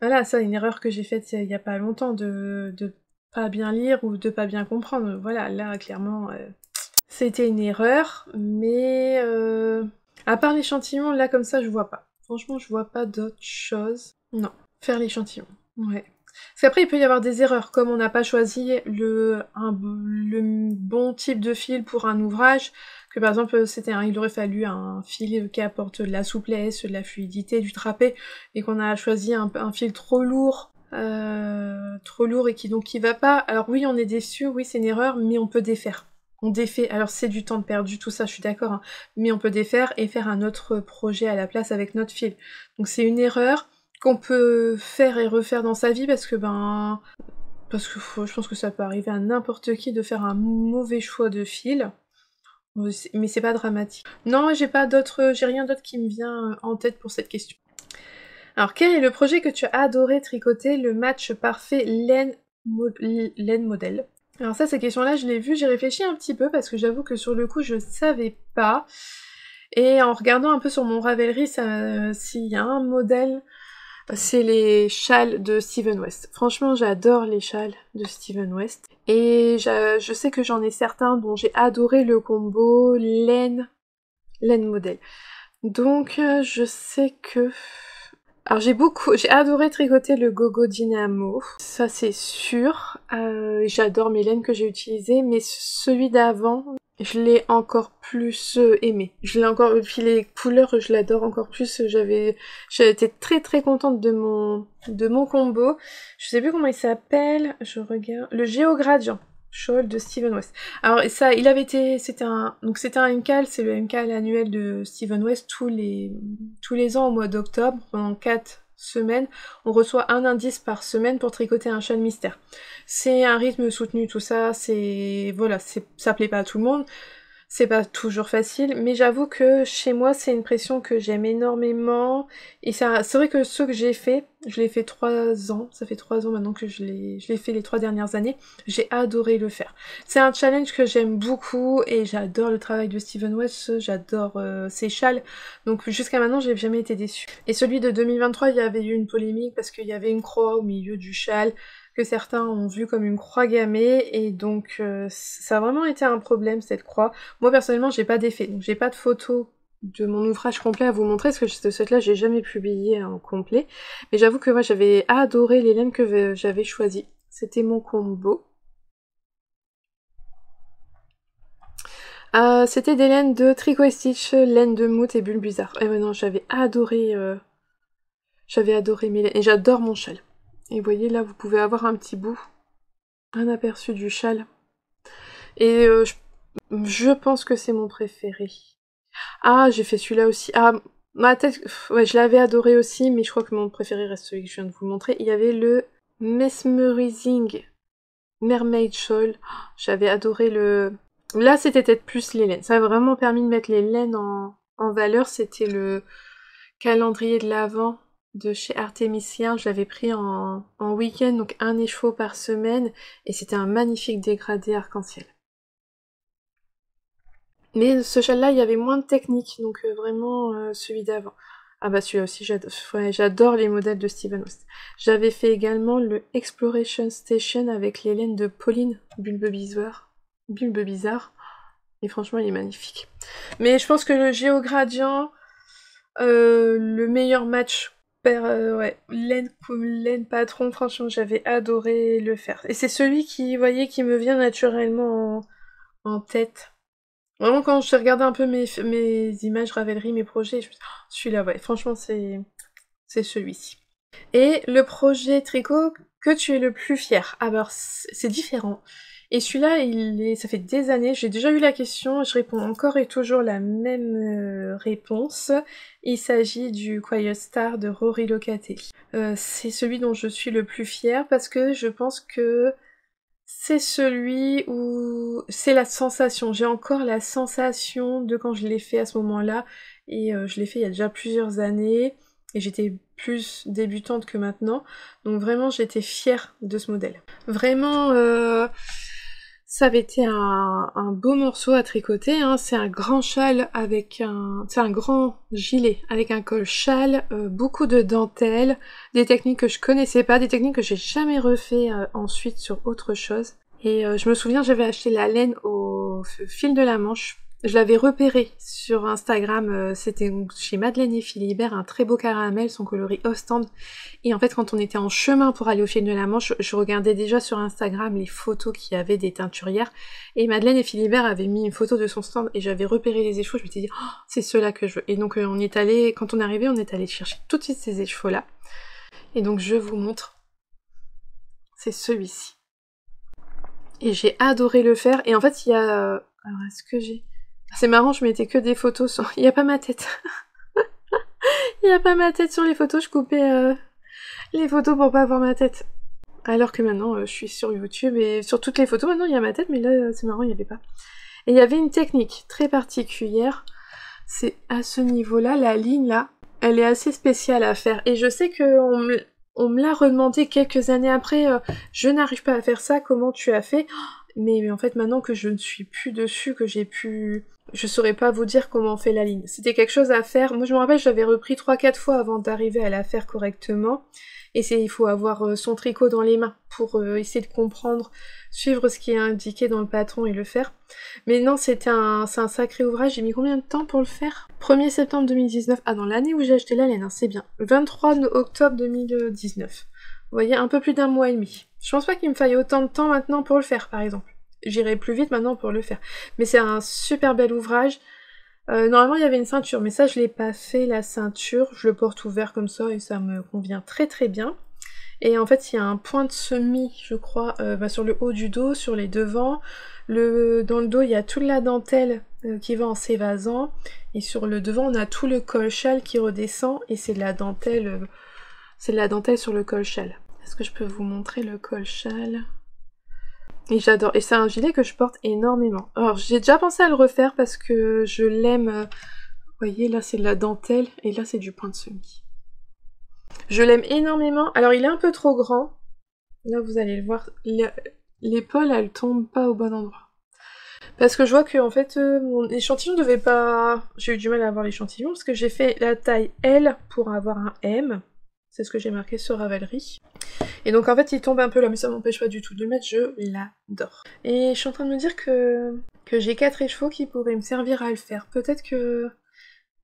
Voilà, ça, une erreur que j'ai faite il y a pas longtemps, de pas bien lire ou de pas bien comprendre. Voilà, là, clairement, c'était une erreur, mais à part l'échantillon, là, comme ça, je vois pas. Franchement, je vois pas d'autre chose. Non, faire l'échantillon, ouais. Parce qu'après, il peut y avoir des erreurs, comme on n'a pas choisi le bon type de fil pour un ouvrage, que par exemple, il aurait fallu un fil qui apporte de la souplesse, de la fluidité, du trapé, et qu'on a choisi un fil trop lourd et qui va pas. Alors oui, on est déçu, oui, c'est une erreur, mais on peut défaire. On défait, alors c'est du temps perdu, tout ça, je suis d'accord, hein, mais on peut défaire et faire un autre projet à la place avec notre fil. Donc c'est une erreur qu'on peut faire et refaire dans sa vie, parce que je pense que ça peut arriver à n'importe qui de faire un mauvais choix de fil, mais c'est pas dramatique. Non, j'ai rien d'autre qui me vient en tête pour cette question. Alors, quel est le projet que tu as adoré tricoter, le match parfait laine modèle? Alors ça, ces questions-là, je l'ai vu, j'ai réfléchi un petit peu parce que j'avoue que sur le coup, je savais pas. Et en regardant un peu sur mon Ravelry, s'il y a un modèle, c'est les châles de Steven West. Franchement, j'adore les châles de Steven West. Et je sais que j'en ai certains dont j'ai adoré le combo laine modèle. Donc, je sais que... Alors j'ai adoré tricoter le Gogo Dynamo, ça c'est sûr. J'adore mes laines que j'ai utilisées, mais celui d'avant, je l'ai encore plus aimé. Puis les couleurs, je l'adore encore plus. J'ai été très très contente de mon combo. Je sais plus comment il s'appelle, je regarde. Le Géogradient. Shawl de Steven West. Alors ça, c'était un MCAL, c'est le MCAL annuel de Steven West tous les ans au mois d'octobre, pendant 4 semaines, on reçoit un indice par semaine pour tricoter un châle mystère. C'est un rythme soutenu, tout ça, ça plaît pas à tout le monde, c'est pas toujours facile, mais j'avoue que chez moi, c'est une pression que j'aime énormément, et c'est vrai que ceux que j'ai fait, je l'ai fait 3 ans, ça fait 3 ans maintenant que je l'ai fait les 3 dernières années, j'ai adoré le faire. C'est un challenge que j'aime beaucoup, et j'adore le travail de Steven West, j'adore ses châles, donc jusqu'à maintenant, j'ai jamais été déçue. Et celui de 2023, il y avait eu une polémique, parce qu'il y avait une croix au milieu du châle, que certains ont vu comme une croix gammée, et donc ça a vraiment été un problème cette croix. Moi personnellement j'ai pas d'effet, donc j'ai pas de photo de mon ouvrage complet à vous montrer, parce que cette là j'ai jamais publié en complet, mais j'avoue que moi j'avais adoré les laines que j'avais choisies. C'était mon combo. C'était des laines de Tricot & Stitch, laine de Mout et Bulle Bizarre. Et maintenant j'avais adoré mes laines, et j'adore mon châle. Et vous voyez là, vous pouvez avoir un petit bout, un aperçu du châle. Et je pense que c'est mon préféré. Ah, j'ai fait celui-là aussi. Ah, ma tête, ouais, je l'avais adoré aussi, mais je crois que mon préféré reste celui que je viens de vous montrer. Il y avait le Mesmerizing Mermaid Shawl. J'avais adoré le... Là, c'était peut-être plus les laines. Ça a vraiment permis de mettre les laines en valeur. C'était le calendrier de l'Avent de chez Artemisia, je l'avais pris en week-end, donc un écheveau par semaine, et c'était un magnifique dégradé arc-en-ciel. Mais ce châle-là, il y avait moins de technique, donc vraiment celui d'avant. Ah bah celui-là aussi, j'adore les modèles de Steven West. J'avais fait également le Exploration Station avec les laines de Pauline Bulbe Bizarre, et franchement, il est magnifique. Mais je pense que le Géogradient, le meilleur match laine patron, franchement j'avais adoré le faire. Et c'est celui qui, vous voyez, qui me vient naturellement en tête. Vraiment quand je regardais un peu mes images Ravelry, mes projets, je me suis dit, oh, celui-là, ouais, franchement c'est celui-ci. Et le projet tricot que tu es le plus fier? Ah bah c'est différent. Et celui-là, ça fait des années, j'ai déjà eu la question, je réponds encore et toujours la même réponse. Il s'agit du Quiet Star de Rory Locatelli. C'est celui dont je suis le plus fière parce que je pense que c'est celui où c'est la sensation. J'ai encore la sensation de quand je l'ai fait à ce moment-là, et je l'ai fait il y a déjà plusieurs années, et j'étais plus débutante que maintenant, donc vraiment j'étais fière de ce modèle. Vraiment, ça avait été un beau morceau à tricoter, hein. C'est un grand châle c'est un grand gilet avec un col châle, beaucoup de dentelle, des techniques que je connaissais pas, des techniques que j'ai jamais refait ensuite sur autre chose. Et je me souviens, j'avais acheté la laine au fil de la Manche. Je l'avais repéré sur Instagram, c'était chez Madeleine et Philibert, un très beau caramel, son coloris Ostende. Et en fait, quand on était en chemin pour aller au fil de la Manche, je regardais déjà sur Instagram les photos qu'il y avait des teinturières. Et Madeleine et Philibert avaient mis une photo de son stand et j'avais repéré les écheveaux. Je me suis dit, oh, c'est ceux-là que je veux. Et donc, quand on est arrivé, on est allé chercher tout de suite ces écheveaux-là. Et donc, je vous montre. C'est celui-ci. Et j'ai adoré le faire. Et en fait, il y a... Alors, est-ce que j'ai... C'est marrant, je mettais que des photos sur... Il n'y a pas ma tête. Il n'y a pas ma tête sur les photos, je coupais les photos pour pas avoir ma tête. Alors que maintenant, je suis sur YouTube et sur toutes les photos, maintenant il y a ma tête, mais là, c'est marrant, il n'y avait pas. Et il y avait une technique très particulière, c'est à ce niveau-là, la ligne là, elle est assez spéciale à faire. Et je sais que on me l'a redemandé quelques années après, je n'arrive pas à faire ça, comment tu as fait? Mais en fait, maintenant que je ne suis plus dessus, que j'ai pu... Je saurais pas vous dire comment on fait la ligne. C'était quelque chose à faire. Moi, je me rappelle, j'avais repris 3-4 fois avant d'arriver à la faire correctement. Et il faut avoir son tricot dans les mains pour essayer de comprendre, suivre ce qui est indiqué dans le patron et le faire. Mais non, c'est un sacré ouvrage. J'ai mis combien de temps pour le faire? 1er septembre 2019. Ah, dans l'année où j'ai acheté la laine, hein, c'est bien. 23 octobre 2019. Vous voyez, un peu plus d'un mois et demi. Je pense pas qu'il me faille autant de temps maintenant pour le faire, par exemple. J'irai plus vite maintenant pour le faire. Mais c'est un super bel ouvrage. Normalement, il y avait une ceinture, mais ça, je l'ai pas fait, la ceinture. Je le porte ouvert comme ça et ça me convient très très bien. Et en fait, il y a un point de semis, je crois, sur le haut du dos, sur les devants. Dans le dos, il y a toute la dentelle qui va en s'évasant. Et sur le devant, on a tout le col-châle qui redescend. Et c'est de la dentelle sur le col-châle. Est-ce que je peux vous montrer le col-châle? Et j'adore. Et c'est un gilet que je porte énormément. Alors, j'ai déjà pensé à le refaire parce que je l'aime. Vous voyez, là, c'est de la dentelle et là, c'est du point de semis. Je l'aime énormément. Alors, il est un peu trop grand. Là, vous allez le voir. L'épaule, elle tombe pas au bon endroit. Parce que je vois que, en fait, mon échantillon devait pas... J'ai eu du mal à avoir l'échantillon parce que j'ai fait la taille L pour avoir un M. C'est ce que j'ai marqué sur Ravelry. Et donc en fait il tombe un peu là, mais ça m'empêche pas du tout de le mettre, je l'adore. Et je suis en train de me dire que j'ai 4 écheveaux qui pourraient me servir à le faire. Peut-être que...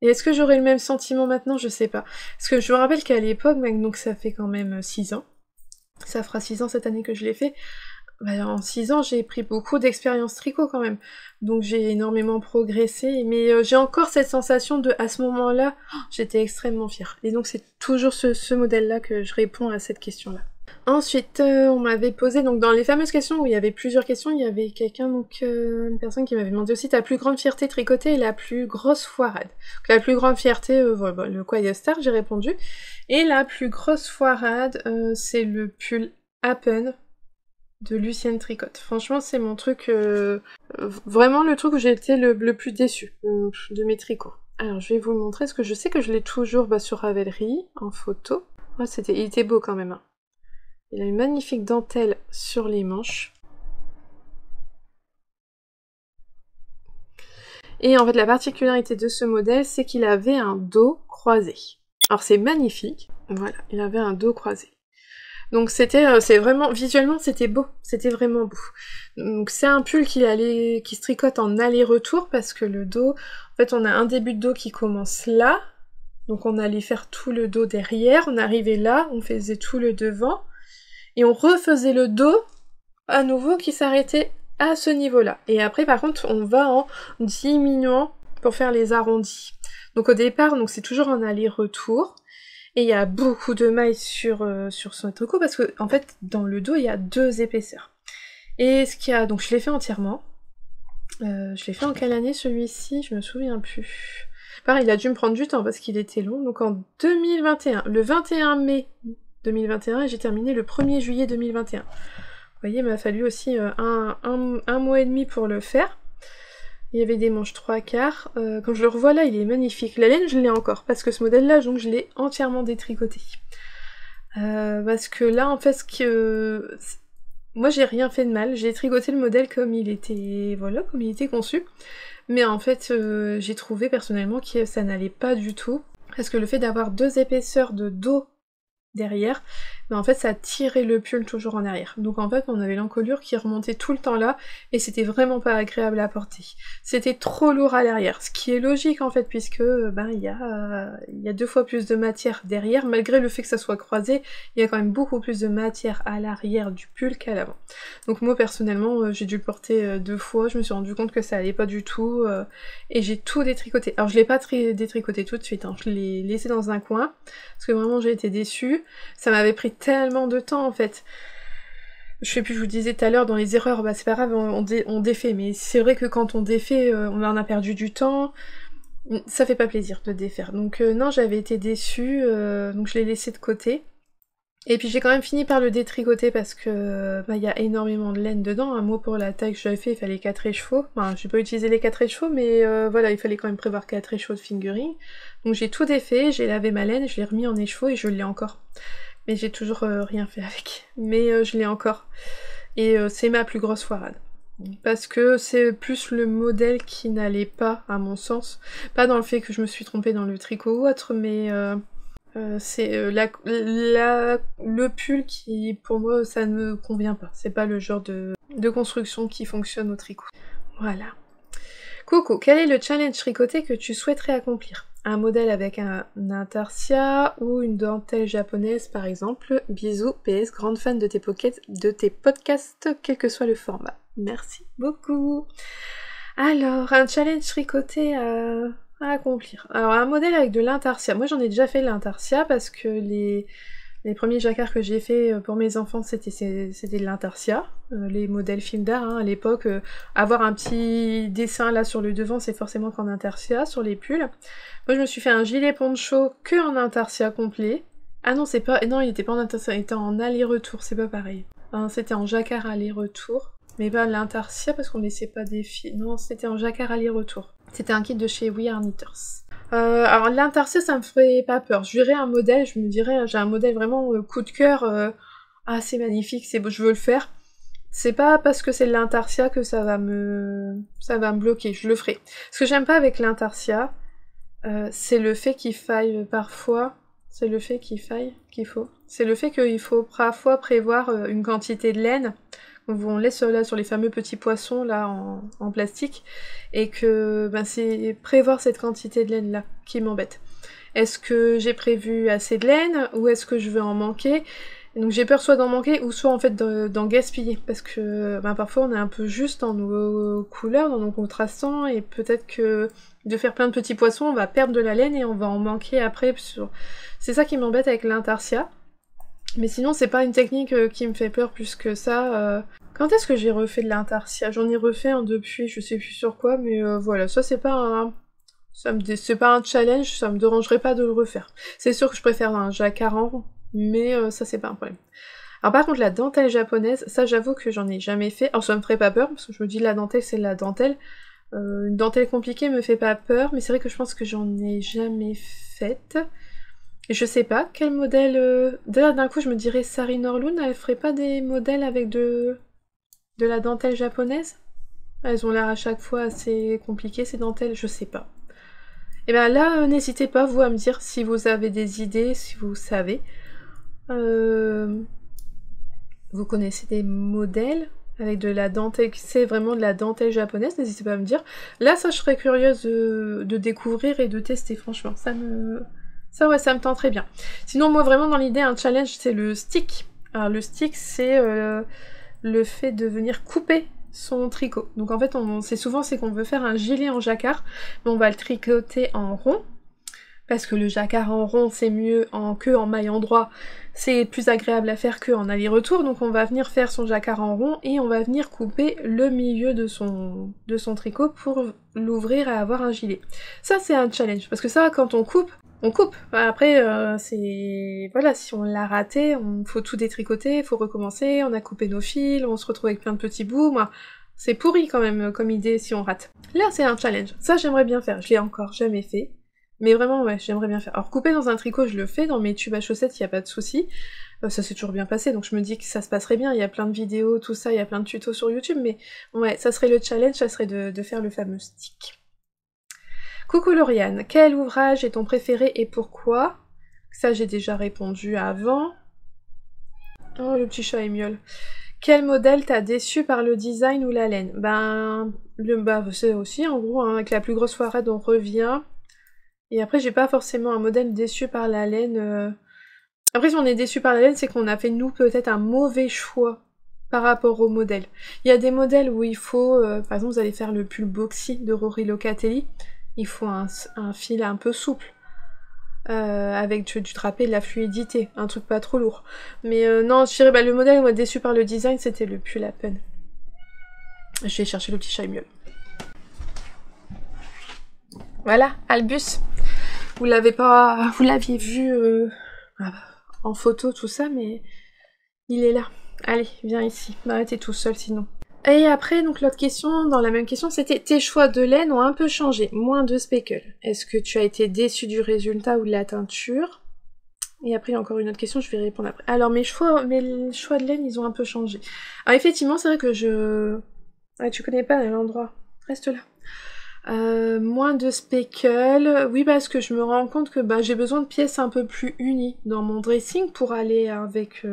Et est-ce que j'aurai le même sentiment maintenant? Je sais pas. Parce que je me rappelle qu'à l'époque, donc ça fait quand même 6 ans. Ça fera 6 ans cette année que je l'ai fait. Bah, en 6 ans, j'ai pris beaucoup d'expérience tricot quand même. Donc j'ai énormément progressé. Mais j'ai encore cette sensation de, à ce moment-là, j'étais extrêmement fière. Et donc c'est toujours ce modèle-là que je réponds à cette question-là. Ensuite, on m'avait posé, donc dans les fameuses questions où il y avait plusieurs questions, il y avait quelqu'un, une personne qui m'avait demandé aussi ta plus grande fierté tricotée et la plus grosse foirade. Donc la plus grande fierté, le Quiet Star, j'ai répondu. Et la plus grosse foirade, c'est le pull Happen de Lucienne Tricotte. Franchement, c'est mon truc, vraiment le truc où j'ai été le plus déçue de mes tricots. Alors, je vais vous le montrer, parce que je sais que je l'ai toujours sur Ravelry, en photo. Ouais, il était beau quand même, hein. Il a une magnifique dentelle sur les manches. Et en fait, la particularité de ce modèle, c'est qu'il avait un dos croisé. Alors c'est magnifique, voilà, il avait un dos croisé. Donc c'est vraiment, visuellement c'était beau, c'était vraiment beau. Donc c'est un pull qui se tricote en aller-retour parce que le dos, en fait on a un début de dos qui commence là, donc on allait faire tout le dos derrière, on arrivait là, on faisait tout le devant, et on refaisait le dos à nouveau qui s'arrêtait à ce niveau-là. Et après par contre on va en diminuant pour faire les arrondis. Donc au départ, c'est toujours en aller-retour. Et il y a beaucoup de mailles sur son tricot parce que en fait dans le dos il y a 2 épaisseurs. Et ce qu'il y a, donc je l'ai fait entièrement. Je l'ai fait en quelle année celui-ci? Je me souviens plus. Pareil, il a dû me prendre du temps parce qu'il était long. Donc en 2021, le 21 mai 2021 et j'ai terminé le 1er juillet 2021. Vous voyez, il m'a fallu aussi un mois et demi pour le faire. Il y avait des manches 3/4. Quand je le revois là, il est magnifique. La laine, je l'ai encore, parce que ce modèle-là, donc je l'ai entièrement détricoté. Parce que là, en fait, moi, j'ai rien fait de mal. J'ai tricoté le modèle comme il était, voilà, comme il était conçu. Mais en fait, j'ai trouvé personnellement que ça n'allait pas du tout. Parce que le fait d'avoir 2 épaisseurs de dos derrière, mais en fait ça tirait le pull toujours en arrière. Donc en fait on avait l'encolure qui remontait tout le temps là, et c'était vraiment pas agréable à porter. C'était trop lourd à l'arrière, ce qui est logique en fait, puisque il y a 2 fois plus de matière derrière, malgré le fait que ça soit croisé, il y a quand même beaucoup plus de matière à l'arrière du pull qu'à l'avant. Donc moi personnellement j'ai dû le porter 2 fois, je me suis rendu compte que ça allait pas du tout, et j'ai tout détricoté. Alors je l'ai pas détricoté tout de suite, hein. Je l'ai laissé dans un coin, parce que vraiment j'ai été déçue. Ça m'avait pris tellement de temps en fait. Je sais plus, je vous disais tout à l'heure dans les erreurs, c'est pas grave, on défait, mais c'est vrai que quand on défait, on en a perdu du temps, ça fait pas plaisir de défaire. Donc non, j'avais été déçue, donc je l'ai laissé de côté. Et puis j'ai quand même fini par le détricoter parce que bah, y a énormément de laine dedans. Un mot pour la taille que j'avais fait, il fallait 4 écheveaux. Enfin, j'ai pas utilisé les 4 écheveaux, mais voilà, il fallait quand même prévoir 4 écheveaux de fingering. Donc j'ai tout défait, j'ai lavé ma laine, je l'ai remis en écheveau et je l'ai encore. Mais j'ai toujours rien fait avec. Mais je l'ai encore. Et c'est ma plus grosse foirade. Parce que c'est plus le modèle qui n'allait pas, à mon sens. Pas dans le fait que je me suis trompée dans le tricot ou autre, mais c'est le pull qui, pour moi, ça ne me convient pas. C'est pas le genre de construction qui fonctionne au tricot. Voilà. Coucou, quel est le challenge tricoté que tu souhaiterais accomplir? Un modèle avec un intarsia ou une dentelle japonaise par exemple. Bisous, PS, grande fan de tes podcasts, quel que soit le format. Merci beaucoup. Alors, un challenge tricoté à accomplir. Alors, un modèle avec de l'intarsia. Moi, j'en ai déjà fait de l'intarsia parce que les premiers jacquards que j'ai fait pour mes enfants, c'était de l'intarsia. Les modèles films d'art, hein, à l'époque, avoir un petit dessin là sur le devant, c'est forcément qu'en intarsia, sur les pulls. Moi, je me suis fait un gilet poncho que en intarsia complet. Ah non, non, il était pas en intarsia, il était en aller-retour, c'est pas pareil. Hein, c'était en jacquard aller-retour. Mais pas l'intarsia parce qu'on laissait pas des fils. Non, c'était en jacquard aller-retour. C'était un kit de chez We Are Knitters. Alors l'intarsia, ça me ferait pas peur. Je verrais un modèle, je me dirais, j'ai un modèle vraiment coup de cœur. Ah, c'est magnifique, c'est beau, je veux le faire. C'est pas parce que c'est de l'intarsia que ça va me bloquer, je le ferai. Ce que j'aime pas avec l'intarsia, c'est le fait qu'il faille parfois... C'est le fait qu'il faut parfois prévoir une quantité de laine. On laisse là sur les fameux petits poissons là en plastique, et que ben, c'est prévoir cette quantité de laine là qui m'embête. Est-ce que j'ai prévu assez de laine ou est-ce que je vais en manquer? Donc j'ai peur soit d'en manquer ou soit en fait d'en gaspiller, parce que ben, parfois on est un peu juste dans nos couleurs, dans nos contrastants, et peut-être que de faire plein de petits poissons, on va perdre de la laine et on va en manquer après. C'est ça qui m'embête avec l'intarsia. Mais sinon, c'est pas une technique qui me fait peur plus que ça. Quand est-ce que j'ai refait de l'intarsia? J'en ai refait un depuis, je sais plus sur quoi, mais voilà, ça c'est pas un... c'est pas un challenge, ça me dérangerait pas de le refaire. C'est sûr que je préfère un jacquard en rond, mais ça c'est pas un problème. Alors par contre, la dentelle japonaise, ça j'avoue que j'en ai jamais fait. Alors ça me ferait pas peur, parce que je me dis la dentelle c'est la dentelle. Une dentelle compliquée me fait pas peur, mais c'est vrai que je pense que j'en ai jamais faite. Et je sais pas, quel modèle... D'ailleurs, d'un coup, je me dirais Sari Norlund, elle ferait pas des modèles avec de la dentelle japonaise? Elles ont l'air à chaque fois assez compliquées, ces dentelles, je sais pas. Et ben là, n'hésitez pas, vous, à me dire si vous avez des idées, si vous savez. Vous connaissez des modèles avec de la dentelle, c'est vraiment de la dentelle japonaise, n'hésitez pas à me dire. Là, ça, je serais curieuse de découvrir et de tester, franchement. Ça, ouais, ça me tenterait bien. Sinon, moi, vraiment, dans l'idée, un challenge, c'est le stick. Alors, le stick, c'est le fait de venir couper son tricot. Donc, en fait, c'est qu'on veut faire un gilet en jacquard, mais on va le tricoter en rond, parce que le jacquard en rond, c'est mieux que en maille endroit. C'est plus agréable à faire que en aller-retour, donc on va venir faire son jacquard en rond, et on va venir couper le milieu de son tricot pour l'ouvrir et avoir un gilet. Ça, c'est un challenge, parce que ça, quand on coupe, on coupe. Après, c'est... Voilà, si on l'a raté, faut tout détricoter, faut recommencer, on a coupé nos fils, on se retrouve avec plein de petits bouts, moi... C'est pourri quand même comme idée si on rate. Là, c'est un challenge. Ça, j'aimerais bien faire. Je l'ai encore jamais fait. Mais vraiment, ouais, j'aimerais bien faire. Alors, couper dans un tricot, je le fais. Dans mes tubes à chaussettes, il n'y a pas de souci. Ça s'est toujours bien passé, donc je me dis que ça se passerait bien. Il y a plein de vidéos, tout ça, il y a plein de tutos sur YouTube, mais ouais, ça serait le challenge, ça serait de faire le fameux stick. Coucou Lauriane, quel ouvrage est ton préféré et pourquoi? Ça, j'ai déjà répondu avant. Oh, le petit chat est miaule. Quel modèle t'a déçu par le design ou la laine? C'est aussi, en gros, hein, avec la plus grosse foirade, on revient. Et après, j'ai pas forcément un modèle déçu par la laine. Après, si on est déçu par la laine, c'est qu'on a fait, nous, peut-être un mauvais choix par rapport au modèle. Il y a des modèles où il faut... par exemple, vous allez faire le pull boxy de Rory Locatelli. Il faut un fil un peu souple. Avec du drapé, de la fluidité. Un truc pas trop lourd. Mais non, je dirais, le modèle, moi, déçu par le design, c'était le pull à peine. Je vais chercher le petit chat mieux. Voilà, Albus. Vous l'aviez vu en photo, tout ça, mais il est là. Allez, viens ici. Bah, t'es tout seul sinon. Et après, donc l'autre question, dans la même question, c'était tes choix de laine ont un peu changé, moins de speckle. Est-ce que tu as été déçu du résultat ou de la teinture? Et après, il y a encore une autre question, je vais répondre après. Alors, mes choix de laine, ils ont un peu changé. Alors, effectivement, c'est vrai que je... Ah, tu connais pas l'endroit. Reste là. Moins de speckle. Oui, parce que je me rends compte que j'ai besoin de pièces un peu plus unies dans mon dressing pour aller avec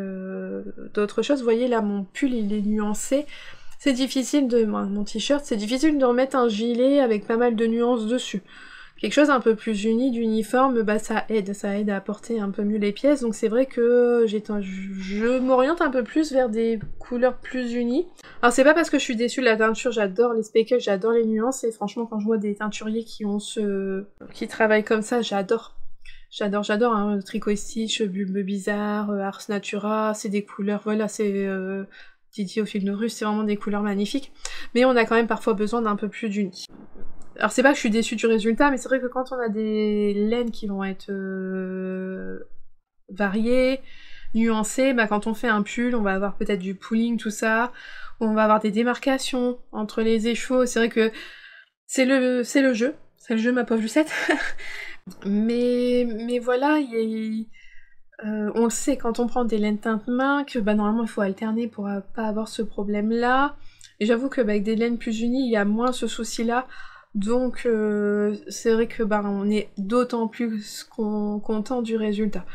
d'autres choses. Vous voyez, là, mon pull, il est nuancé. C'est difficile de... Mon t-shirt, c'est difficile de remettre un gilet avec pas mal de nuances dessus. Quelque chose un peu plus uni, d'uniforme, ça aide à apporter un peu mieux les pièces, donc c'est vrai que je m'oriente un peu plus vers des couleurs plus unies. Alors c'est pas parce que je suis déçue de la teinture, j'adore les speckles, j'adore les nuances, et franchement quand je vois des teinturiers qui travaillent comme ça, j'adore. J'adore, hein, Tricot Stitch, Bulbe Bizarre, Ars Natura, c'est des couleurs, voilà, c'est... Didier au fil de russe, c'est vraiment des couleurs magnifiques, mais on a quand même parfois besoin d'un peu plus d'uni. Alors c'est pas que je suis déçue du résultat, mais c'est vrai que quand on a des laines qui vont être variées, nuancées, quand on fait un pull, on va avoir peut-être du pooling, tout ça, on va avoir des démarcations entre les échos, c'est vrai que c'est le jeu, ma pauvre Lucette. mais voilà, on le sait, quand on prend des laines teinte main, que normalement il faut alterner pour pas avoir ce problème-là. Et j'avoue que avec des laines plus unies, il y a moins ce souci-là. Donc c'est vrai que on est d'autant plus content du résultat.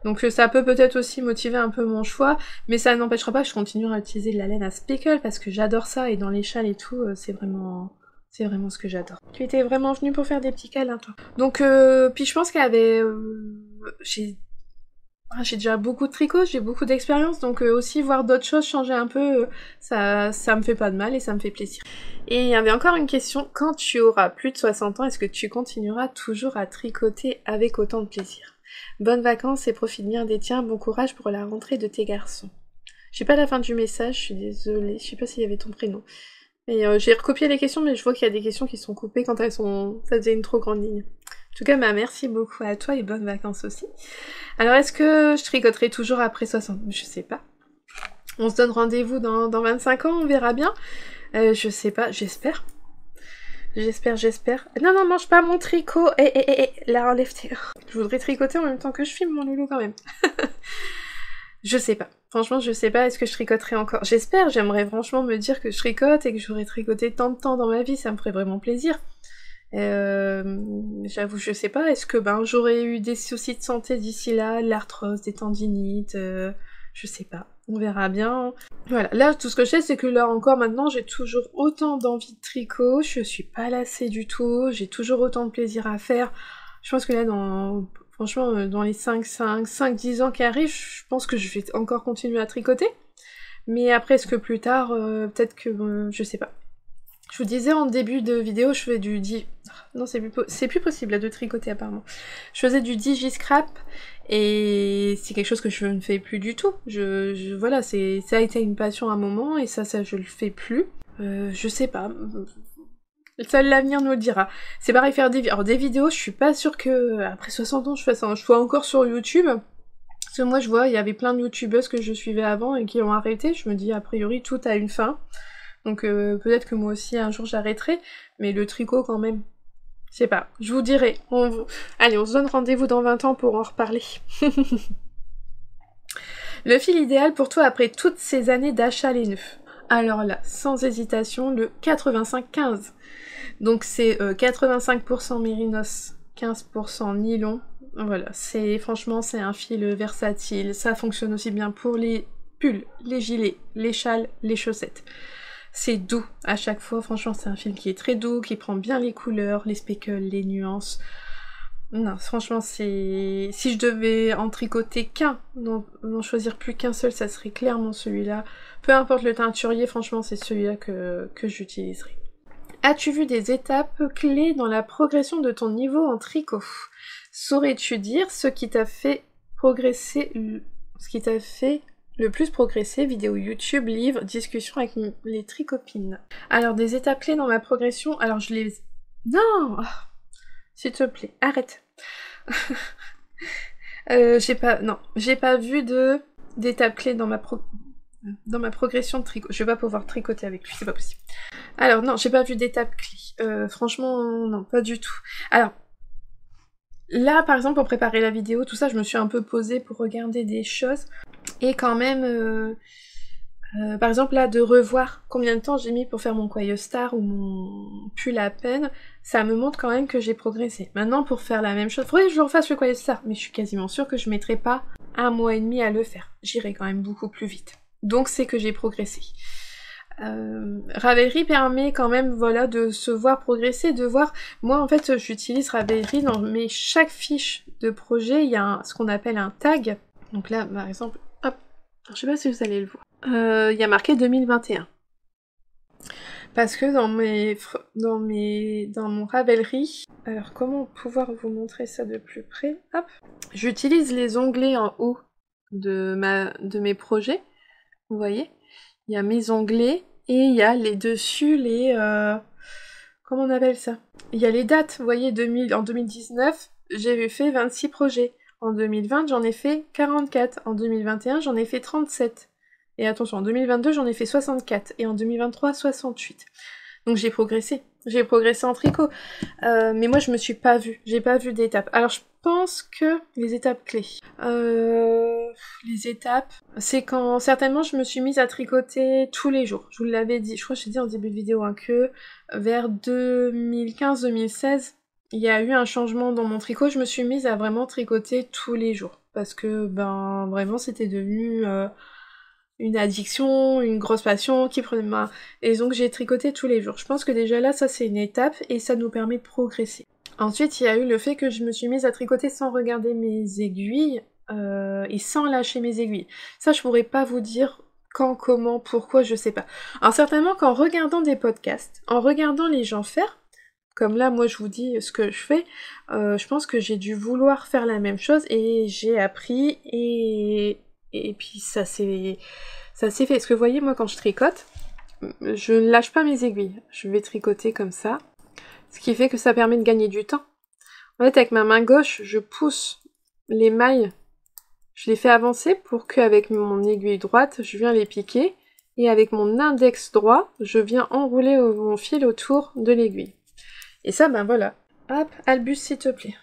Donc ça peut peut-être aussi motiver un peu mon choix, mais ça n'empêchera pas que je continuerai à utiliser de la laine à speckle parce que j'adore ça, et dans les châles et tout, c'est vraiment ce que j'adore. Tu étais vraiment venue pour faire des petits câlins, toi. Donc puis je pense qu'il y avait... j'ai déjà beaucoup de tricot, j'ai beaucoup d'expérience, donc aussi voir d'autres choses changer un peu, ça me fait pas de mal et ça me fait plaisir. Et il y avait encore une question, quand tu auras plus de 60 ans, est-ce que tu continueras toujours à tricoter avec autant de plaisir? Bonnes vacances et profite bien des tiens, bon courage pour la rentrée de tes garçons. J'ai pas la fin du message, je suis désolée, je sais pas s'il y avait ton prénom. Mais j'ai recopié les questions, mais je vois qu'il y a des questions qui sont coupées quand ça faisait une trop grande ligne. En tout cas, merci beaucoup à toi et bonnes vacances aussi. Alors, est-ce que je tricoterai toujours après 60? Je sais pas. On se donne rendez-vous dans 25 ans, on verra bien. Je sais pas, j'espère. J'espère. Non, mange pas mon tricot. Là, enlève-tes. Je voudrais tricoter en même temps que je filme mon loulou quand même. Je sais pas. Franchement, je sais pas, est-ce que je tricoterai encore? J'espère, j'aimerais franchement me dire que je tricote et que j'aurais tricoté tant de temps dans ma vie, ça me ferait vraiment plaisir. J'avoue, je sais pas, est-ce que j'aurais eu des soucis de santé d'ici là, de l'arthrose, des tendinites, je sais pas, on verra bien. Voilà, là tout ce que je sais c'est que là encore maintenant j'ai toujours autant d'envie de tricot, je suis pas lassée du tout, j'ai toujours autant de plaisir à faire. Je pense que là franchement dans les 5-10 ans qui arrivent, je pense que je vais encore continuer à tricoter. Mais après, est-ce que plus tard, peut-être que... je sais pas. Je vous disais en début de vidéo, je fais du... Non, c'est plus possible là, de tricoter apparemment. Je faisais du digi-scrap, et c'est quelque chose que je ne fais plus du tout. Voilà, ça a été une passion à un moment, et ça je le fais plus. Je sais pas. Seul l'avenir nous le dira. C'est pareil, faire des vidéos, je suis pas sûre que après 60 ans je fasse un choix encore sur YouTube. Parce que moi je vois, il y avait plein de youtubeuses que je suivais avant et qui ont arrêté, je me dis a priori tout a une fin. Donc peut-être que moi aussi un jour j'arrêterai, mais le tricot quand même, je sais pas, je vous dirai. Allez, on se donne rendez-vous dans 20 ans pour en reparler. Le fil idéal pour toi après toutes ces années d'achat les neufs. Alors là, sans hésitation, le 85-15. Donc c'est 85% mérinos, 15% nylon. Voilà, franchement c'est un fil versatile, ça fonctionne aussi bien pour les pulls, les gilets, les châles, les chaussettes. C'est doux à chaque fois, franchement c'est un fil qui est très doux, qui prend bien les couleurs, les speckles, les nuances. Non, franchement si je devais en tricoter qu'un, n'en choisir plus qu'un seul, ça serait clairement celui-là. Peu importe le teinturier, franchement c'est celui-là que j'utiliserai. As-tu vu des étapes clés dans la progression de ton niveau en tricot? Saurais-tu dire ce qui t'a fait progresser, le plus progresser, vidéo YouTube, livre, discussion avec les tricopines? Alors, des étapes clés dans ma progression, alors je les... Non! S'il te plaît, arrête. J'ai pas vu d'étape clé dans ma progression de tricot. Je vais pas pouvoir tricoter avec lui, c'est pas possible. Alors non, j'ai pas vu d'étape clé. Franchement, non, pas du tout. Alors, là, par exemple, pour préparer la vidéo, tout ça, je me suis un peu posée pour regarder des choses. Et quand même, par exemple, là, de revoir combien de temps j'ai mis pour faire mon Coyer Star ou mon pull à peine, ça me montre quand même que j'ai progressé. Maintenant, pour faire la même chose, faudrait que je refasse le Coyer Star, mais je suis quasiment sûre que je mettrai pas 1 mois et demi à le faire. J'irai quand même beaucoup plus vite. Donc, c'est que j'ai progressé. Ravelry permet quand même, voilà, de se voir progresser, de voir... Moi, en fait, j'utilise Ravelry dans chaque fiche de projet, il y a ce qu'on appelle un tag. Donc là, par exemple, hop, je sais pas si vous allez le voir. Il y a marqué 2021. Parce que dans mon Ravelry, alors comment pouvoir vous montrer ça de plus près? Hop, j'utilise les onglets en haut de mes projets. Vous voyez, il y a mes onglets et il y a dessus les comment on appelle ça? Il y a les dates. Vous voyez, en 2019, j'ai fait 26 projets. En 2020, j'en ai fait 44. En 2021, j'en ai fait 37. Et attention, en 2022, j'en ai fait 64. Et en 2023, 68. Donc j'ai progressé. J'ai progressé en tricot. Mais moi, je me suis pas vue. J'ai pas vu d'étapes. Alors, je pense que les étapes clés. Les étapes, c'est quand certainement je me suis mise à tricoter tous les jours. Je vous l'avais dit, je crois que j'ai dit en début de vidéo que vers 2015-2016, il y a eu un changement dans mon tricot. Je me suis mise à vraiment tricoter tous les jours. Parce que, vraiment, c'était devenu... une addiction, une grosse passion qui prenait ma... Et donc j'ai tricoté tous les jours. Je pense que déjà là, ça c'est une étape et ça nous permet de progresser. Ensuite, il y a eu le fait que je me suis mise à tricoter sans regarder mes aiguilles et sans lâcher mes aiguilles. Ça, je pourrais pas vous dire quand, comment, pourquoi, je sais pas. Alors certainement qu'en regardant des podcasts, en regardant les gens faire, comme là, moi je vous dis ce que je fais, je pense que j'ai dû vouloir faire la même chose et j'ai appris et puis ça s'est fait. Parce que vous voyez, moi quand je tricote, je ne lâche pas mes aiguilles. Je vais tricoter comme ça. Ce qui fait que ça permet de gagner du temps. En fait, avec ma main gauche, je pousse les mailles, je les fais avancer pour qu'avec mon aiguille droite, je viens les piquer. Et avec mon index droit, je viens enrouler mon fil autour de l'aiguille. Et ça, voilà. Hop, Albus, s'il te plaît.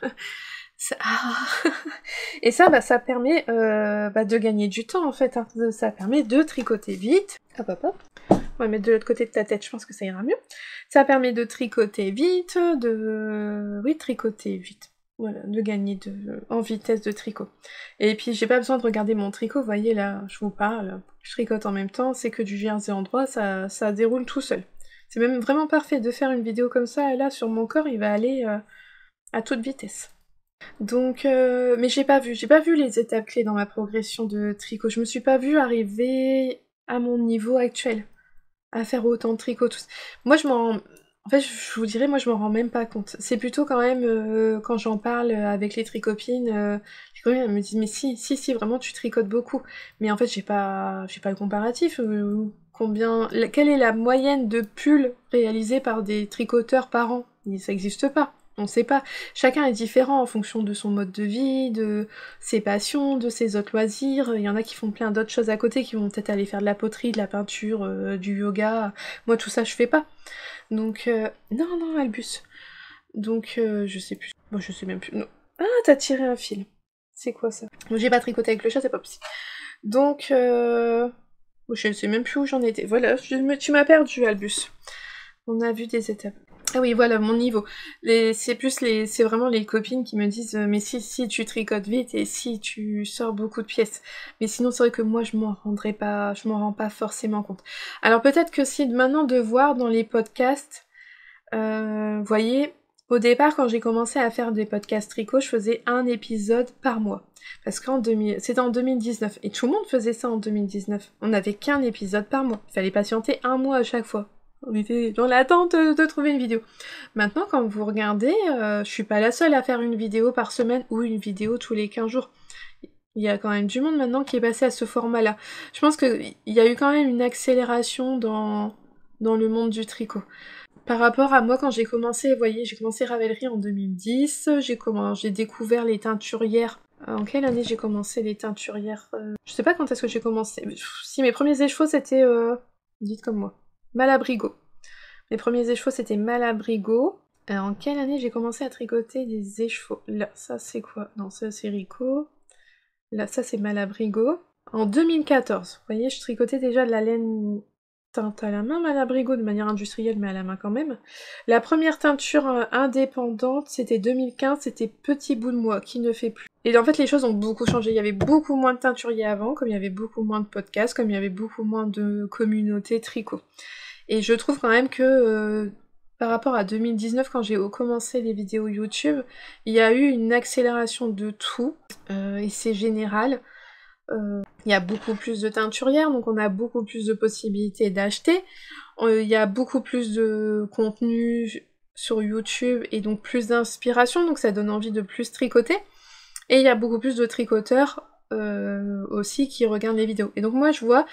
Et ça, ça permet de gagner du temps, en fait. Hein. Ça permet de tricoter vite. Hop, hop, hop. On va mettre de l'autre côté de ta tête, je pense que ça ira mieux. Ça permet de tricoter vite, tricoter vite. Voilà, de gagner en vitesse de tricot. Et puis, j'ai pas besoin de regarder mon tricot, vous voyez, là, je vous parle, je tricote en même temps, c'est que du jersey en droit, ça déroule tout seul. C'est même vraiment parfait de faire une vidéo comme ça, et là, sur mon corps, il va aller à toute vitesse. Donc, mais j'ai pas vu les étapes clés dans ma progression de tricot. Je me suis pas vue arriver à mon niveau actuel, à faire autant de tricot. Moi, en fait, je vous dirais, moi, je m'en rends même pas compte. C'est plutôt quand même, quand j'en parle avec les tricopines, les copines, elles me disent, mais si, vraiment, tu tricotes beaucoup. Mais en fait, j'ai pas le comparatif. Quelle est la moyenne de pulls réalisés par des tricoteurs par an? Ça existe pas. On sait pas. Chacun est différent en fonction de son mode de vie, de ses passions, de ses autres loisirs. Il y en a qui font plein d'autres choses à côté, qui vont peut-être aller faire de la poterie, de la peinture, du yoga. Moi, tout ça, je fais pas. Donc, non, Albus. Donc, je sais plus. Moi, je sais même plus. Non. Ah, t'as tiré un fil. C'est quoi ça? Moi, j'ai pas tricoté avec le chat, c'est pas possible. Donc, je ne sais même plus où j'en étais. Voilà, tu m'as perdu, Albus. On a vu des étapes. Ah oui, voilà, mon niveau. C'est vraiment les copines qui me disent mais si tu tricotes vite et si tu sors beaucoup de pièces. Mais sinon, c'est vrai que moi, je m'en rends pas forcément compte. Alors peut-être que si maintenant de voir dans les podcasts, vous voyez, au départ, quand j'ai commencé à faire des podcasts tricot, je faisais un épisode par mois. Parce c'était en 2019. Et tout le monde faisait ça en 2019. On n'avait qu'un épisode par mois. Il fallait patienter un mois à chaque fois. On était dans l'attente de trouver une vidéo. Maintenant, quand vous regardez, je suis pas la seule à faire une vidéo par semaine ou une vidéo tous les 15 jours. Il y a quand même du monde maintenant qui est passé à ce format-là. Je pense qu'il y a eu quand même une accélération dans le monde du tricot. Par rapport à moi, quand j'ai commencé, vous voyez, j'ai commencé Ravelry en 2010, j'ai découvert les teinturières En quelle année j'ai commencé les teinturières? Je sais pas quand est-ce que j'ai commencé. Si mes premiers échevaux c'était... dites comme moi. Malabrigo. Mes premiers échevaux c'était Malabrigo. En quelle année j'ai commencé à tricoter des échevaux? Là, ça c'est quoi? Non, ça c'est Rico. Là, ça c'est Malabrigo. En 2014. Vous voyez, je tricotais déjà de la laine teinte à la main, Malabrigo, de manière industrielle, mais à la main quand même. La première teinture indépendante, c'était 2015, c'était Petit bout de moi, qui ne fait plus. Et en fait, les choses ont beaucoup changé. Il y avait beaucoup moins de teinturiers avant, comme il y avait beaucoup moins de podcasts, comme il y avait beaucoup moins de communautés tricot. Et je trouve quand même que... par rapport à 2019, quand j'ai commencé les vidéos YouTube, il y a eu une accélération de tout, et c'est général. Il y a beaucoup plus de teinturières, donc on a beaucoup plus de possibilités d'acheter. Il y a beaucoup plus de contenu sur YouTube et donc plus d'inspiration, donc ça donne envie de plus tricoter. Et il y a beaucoup plus de tricoteurs aussi qui regardent les vidéos. Et donc moi je vois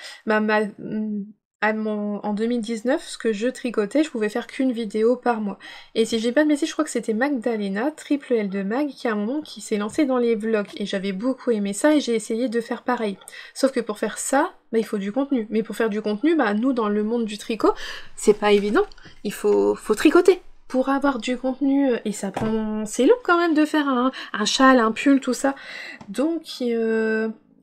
en 2019, ce que je tricotais, je pouvais faire qu'une vidéo par mois. Et si j'ai pas de bêtises, je crois que c'était Magdalena, triple L de Mag, qui à un moment qui s'est lancée dans les vlogs. Et j'avais beaucoup aimé ça et j'ai essayé de faire pareil. Sauf que pour faire ça, bah, il faut du contenu. Mais pour faire du contenu, bah nous dans le monde du tricot, c'est pas évident. Il faut tricoter. Pour avoir du contenu, et ça prend... c'est long quand même de faire un châle, un pull, tout ça. Donc...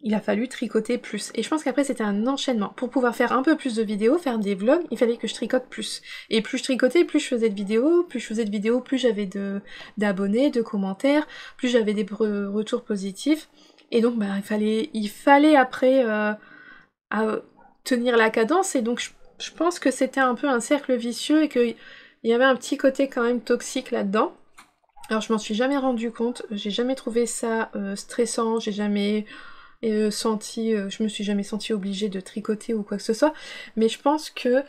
il a fallu tricoter plus. Et je pense qu'après c'était un enchaînement. Pour pouvoir faire un peu plus de vidéos, faire des vlogs, il fallait que je tricote plus. Et plus je tricotais, plus je faisais de vidéos, plus j'avais d'abonnés, de commentaires, plus j'avais des retours positifs. Et donc bah il fallait après tenir la cadence, et donc je pense que c'était un peu un cercle vicieux et qu'il y avait un petit côté quand même toxique là-dedans. Alors je m'en suis jamais rendu compte, j'ai jamais trouvé ça stressant, j'ai jamais... je me suis jamais sentie obligée de tricoter ou quoi que ce soit, mais je pense que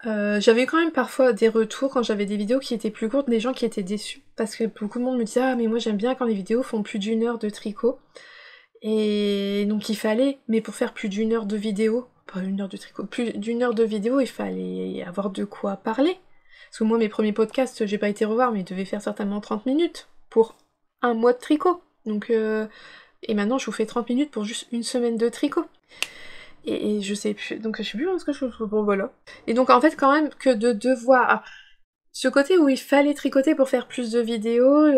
j'avais quand même parfois des retours quand j'avais des vidéos qui étaient plus courtes, des gens qui étaient déçus, parce que beaucoup de monde me disait « Ah mais moi j'aime bien quand les vidéos font plus d'1 heure de tricot », et donc il fallait, mais pour faire plus d'1 heure de vidéo, pas 1 heure de tricot, plus d'1 heure de vidéo, il fallait avoir de quoi parler. Parce que moi mes premiers podcasts, j'ai pas été revoir, mais ils devaient faire certainement 30 minutes pour un mois de tricot, donc... Et maintenant, je vous fais 30 minutes pour juste une semaine de tricot. Et je sais plus, donc je sais plus ce que je fais, bon voilà. Et donc en fait, quand même, que de devoir... Alors, ce côté où il fallait tricoter pour faire plus de vidéos,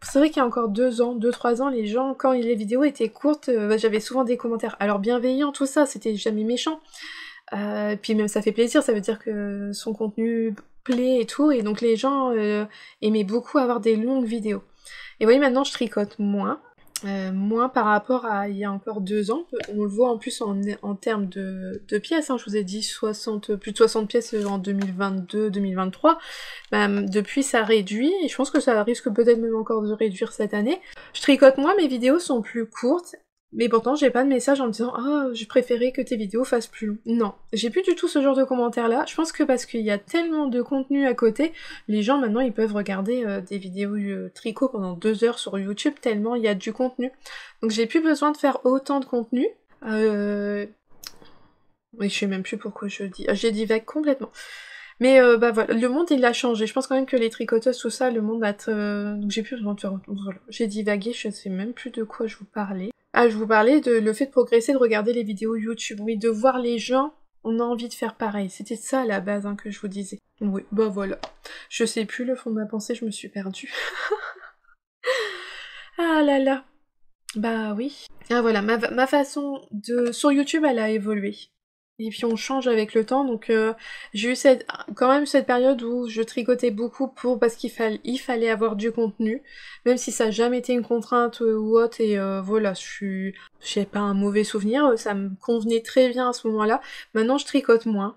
c'est vrai qu'il y a encore 2-3 ans, les gens, quand les vidéos étaient courtes, j'avais souvent des commentaires. Alors bienveillants, tout ça, c'était jamais méchant. Puis même ça fait plaisir, ça veut dire que son contenu plaît et tout, et donc les gens aimaient beaucoup avoir des longues vidéos. Et vous voyez, maintenant je tricote moins. Moins par rapport à il y a encore 2 ans, on le voit en plus en termes de pièces, hein. Je vous ai dit plus de 60 pièces en 2022-2023, depuis ça réduit, et je pense que ça risque peut-être même encore de réduire cette année. Je tricote moins, mes vidéos sont plus courtes, mais pourtant j'ai pas de message en me disant « Ah, j'ai préféré que tes vidéos fassent plus long ». Non, j'ai plus du tout ce genre de commentaires là, je pense que parce qu'il y a tellement de contenu à côté, les gens maintenant ils peuvent regarder des vidéos tricot pendant 2 heures sur YouTube tellement il y a du contenu. Donc j'ai plus besoin de faire autant de contenu. Oui, je sais même plus pourquoi je dis... j'ai divague complètement. Mais bah voilà, le monde il a changé, je pense quand même que les tricoteuses, tout ça, le monde a... Donc j'ai plus besoin de faire... Voilà. J'ai divagué, je sais même plus de quoi je vous parlais. Ah, je vous parlais de le fait de progresser, de regarder les vidéos YouTube, oui, de voir les gens, on a envie de faire pareil. C'était ça à la base hein, que je vous disais. Oui, bah voilà. Je sais plus le fond de ma pensée, je me suis perdue. Ah là là. Bah oui. Ah voilà, ma façon de... Sur YouTube, elle a évolué. Et puis on change avec le temps, donc j'ai eu quand même cette période où je tricotais beaucoup parce qu'il fallait avoir du contenu, même si ça n'a jamais été une contrainte ou autre, et voilà, j'ai pas un mauvais souvenir, ça me convenait très bien à ce moment-là. Maintenant je tricote moins,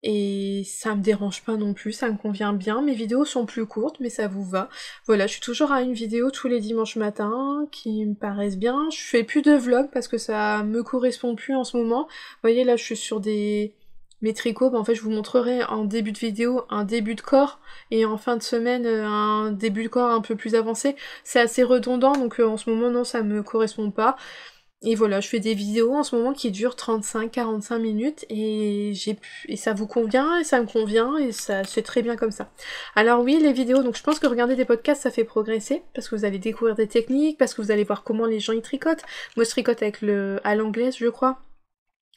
et ça me dérange pas non plus, ça me convient bien, mes vidéos sont plus courtes, mais ça vous va. Voilà, je suis toujours à une vidéo tous les dimanches matins, qui me paraissent bien. Je fais plus de vlog parce que ça me correspond plus en ce moment. Vous voyez, là je suis sur mes tricots, en fait je vous montrerai en début de vidéo un début de corps, et en fin de semaine un début de corps un peu plus avancé. C'est assez redondant, donc en ce moment non, ça me correspond pas. Et voilà, je fais des vidéos en ce moment qui durent 35-45 minutes et ça vous convient et ça me convient et ça c'est très bien comme ça. Alors oui, les vidéos, donc je pense que regarder des podcasts ça fait progresser parce que vous allez découvrir des techniques, parce que vous allez voir comment les gens y tricotent. Moi je tricote à l'anglaise je crois.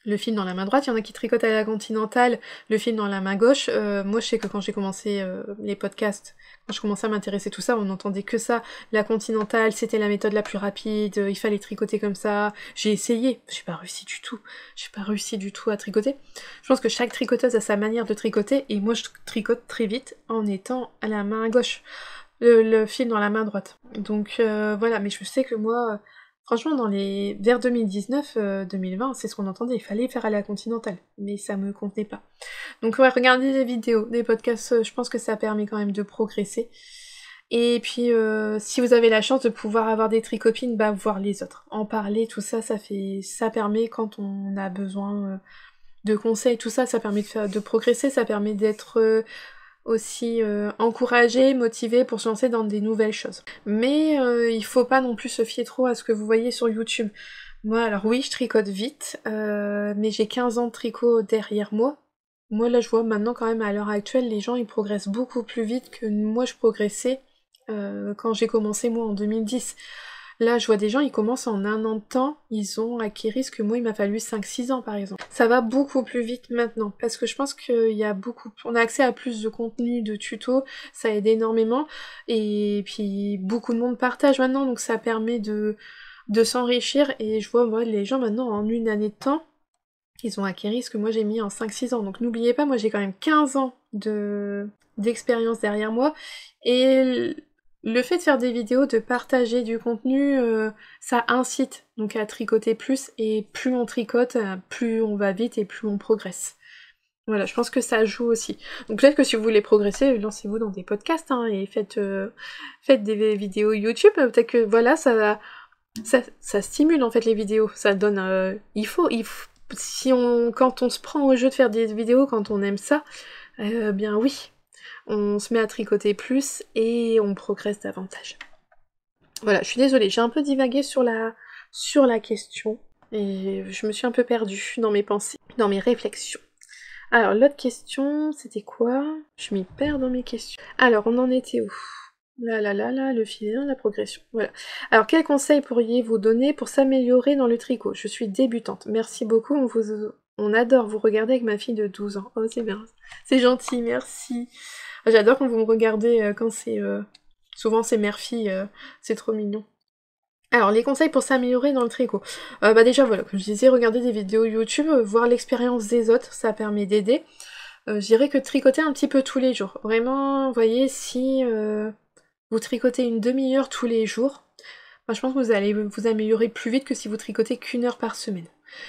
Le fil dans la main droite, il y en a qui tricotent à la continentale, le fil dans la main gauche. Moi, je sais que quand j'ai commencé les podcasts, quand je commençais à m'intéresser à tout ça, on n'entendait que ça. La continentale, c'était la méthode la plus rapide, il fallait tricoter comme ça. J'ai essayé, j'ai pas réussi du tout. J'ai pas réussi du tout à tricoter. Je pense que chaque tricoteuse a sa manière de tricoter, et moi, je tricote très vite en étant à la main gauche. Le fil dans la main droite. Donc voilà, mais je sais que moi... Franchement, vers 2019-2020, c'est ce qu'on entendait, il fallait faire à la continentale, mais ça me convenait pas. Donc ouais, regardez des vidéos, des podcasts, je pense que ça permet quand même de progresser. Et puis, si vous avez la chance de pouvoir avoir des tricopines, bah voir les autres. En parler, tout ça, ça permet quand on a besoin de conseils, tout ça, ça permet de progresser, ça permet d'être... aussi encouragé, motivé pour se lancer dans des nouvelles choses. Mais il faut pas non plus se fier trop à ce que vous voyez sur YouTube. Moi, alors oui, je tricote vite, mais j'ai 15 ans de tricot derrière moi. Moi, là, je vois maintenant quand même, à l'heure actuelle, les gens, ils progressent beaucoup plus vite que moi, je progressais quand j'ai commencé, moi, en 2010. Là, je vois des gens, ils commencent en 1 an de temps, ils ont acquis ce que moi, il m'a fallu 5-6 ans, par exemple. Ça va beaucoup plus vite maintenant, parce que je pense qu'il y a on a accès à plus de contenu, de tutos, ça aide énormément, et puis beaucoup de monde partage maintenant, donc ça permet de s'enrichir, et je vois, moi, les gens maintenant, en 1 année de temps, ils ont acquis ce que moi j'ai mis en 5-6 ans. Donc n'oubliez pas, moi j'ai quand même 15 ans d'expérience derrière moi, et le fait de faire des vidéos, de partager du contenu, ça incite donc à tricoter plus, et plus on tricote, plus on va vite et plus on progresse. Voilà, je pense que ça joue aussi. Donc peut-être que si vous voulez progresser, lancez-vous dans des podcasts, hein, et faites des vidéos YouTube, peut-être que voilà, ça stimule en fait les vidéos, ça donne... quand on se prend au jeu de faire des vidéos, quand on aime ça, bien oui, on se met à tricoter plus et on progresse davantage. Voilà, je suis désolée, j'ai un peu divagué sur la question, et je me suis un peu perdue dans mes pensées, dans mes réflexions. Alors, l'autre question, c'était quoi? Je m'y perds dans mes questions. Alors, on en était où? Le fil, la progression, voilà. Alors, quels conseils pourriez-vous donner pour s'améliorer dans le tricot? Je suis débutante. Merci beaucoup, on adore vous regarder avec ma fille de 12 ans. Oh, c'est bien, c'est gentil, merci. J'adore quand vous me regardez quand c'est... souvent c'est mère-fille, c'est trop mignon. Alors, les conseils pour s'améliorer dans le tricot. Bah déjà, voilà, comme je disais, regarder des vidéos YouTube, voir l'expérience des autres, ça permet d'aider. Je dirais que tricoter un petit peu tous les jours. Vraiment, vous voyez, si vous tricotez une demi-heure tous les jours, bah, je pense que vous allez vous améliorer plus vite que si vous tricotez qu'une heure par semaine.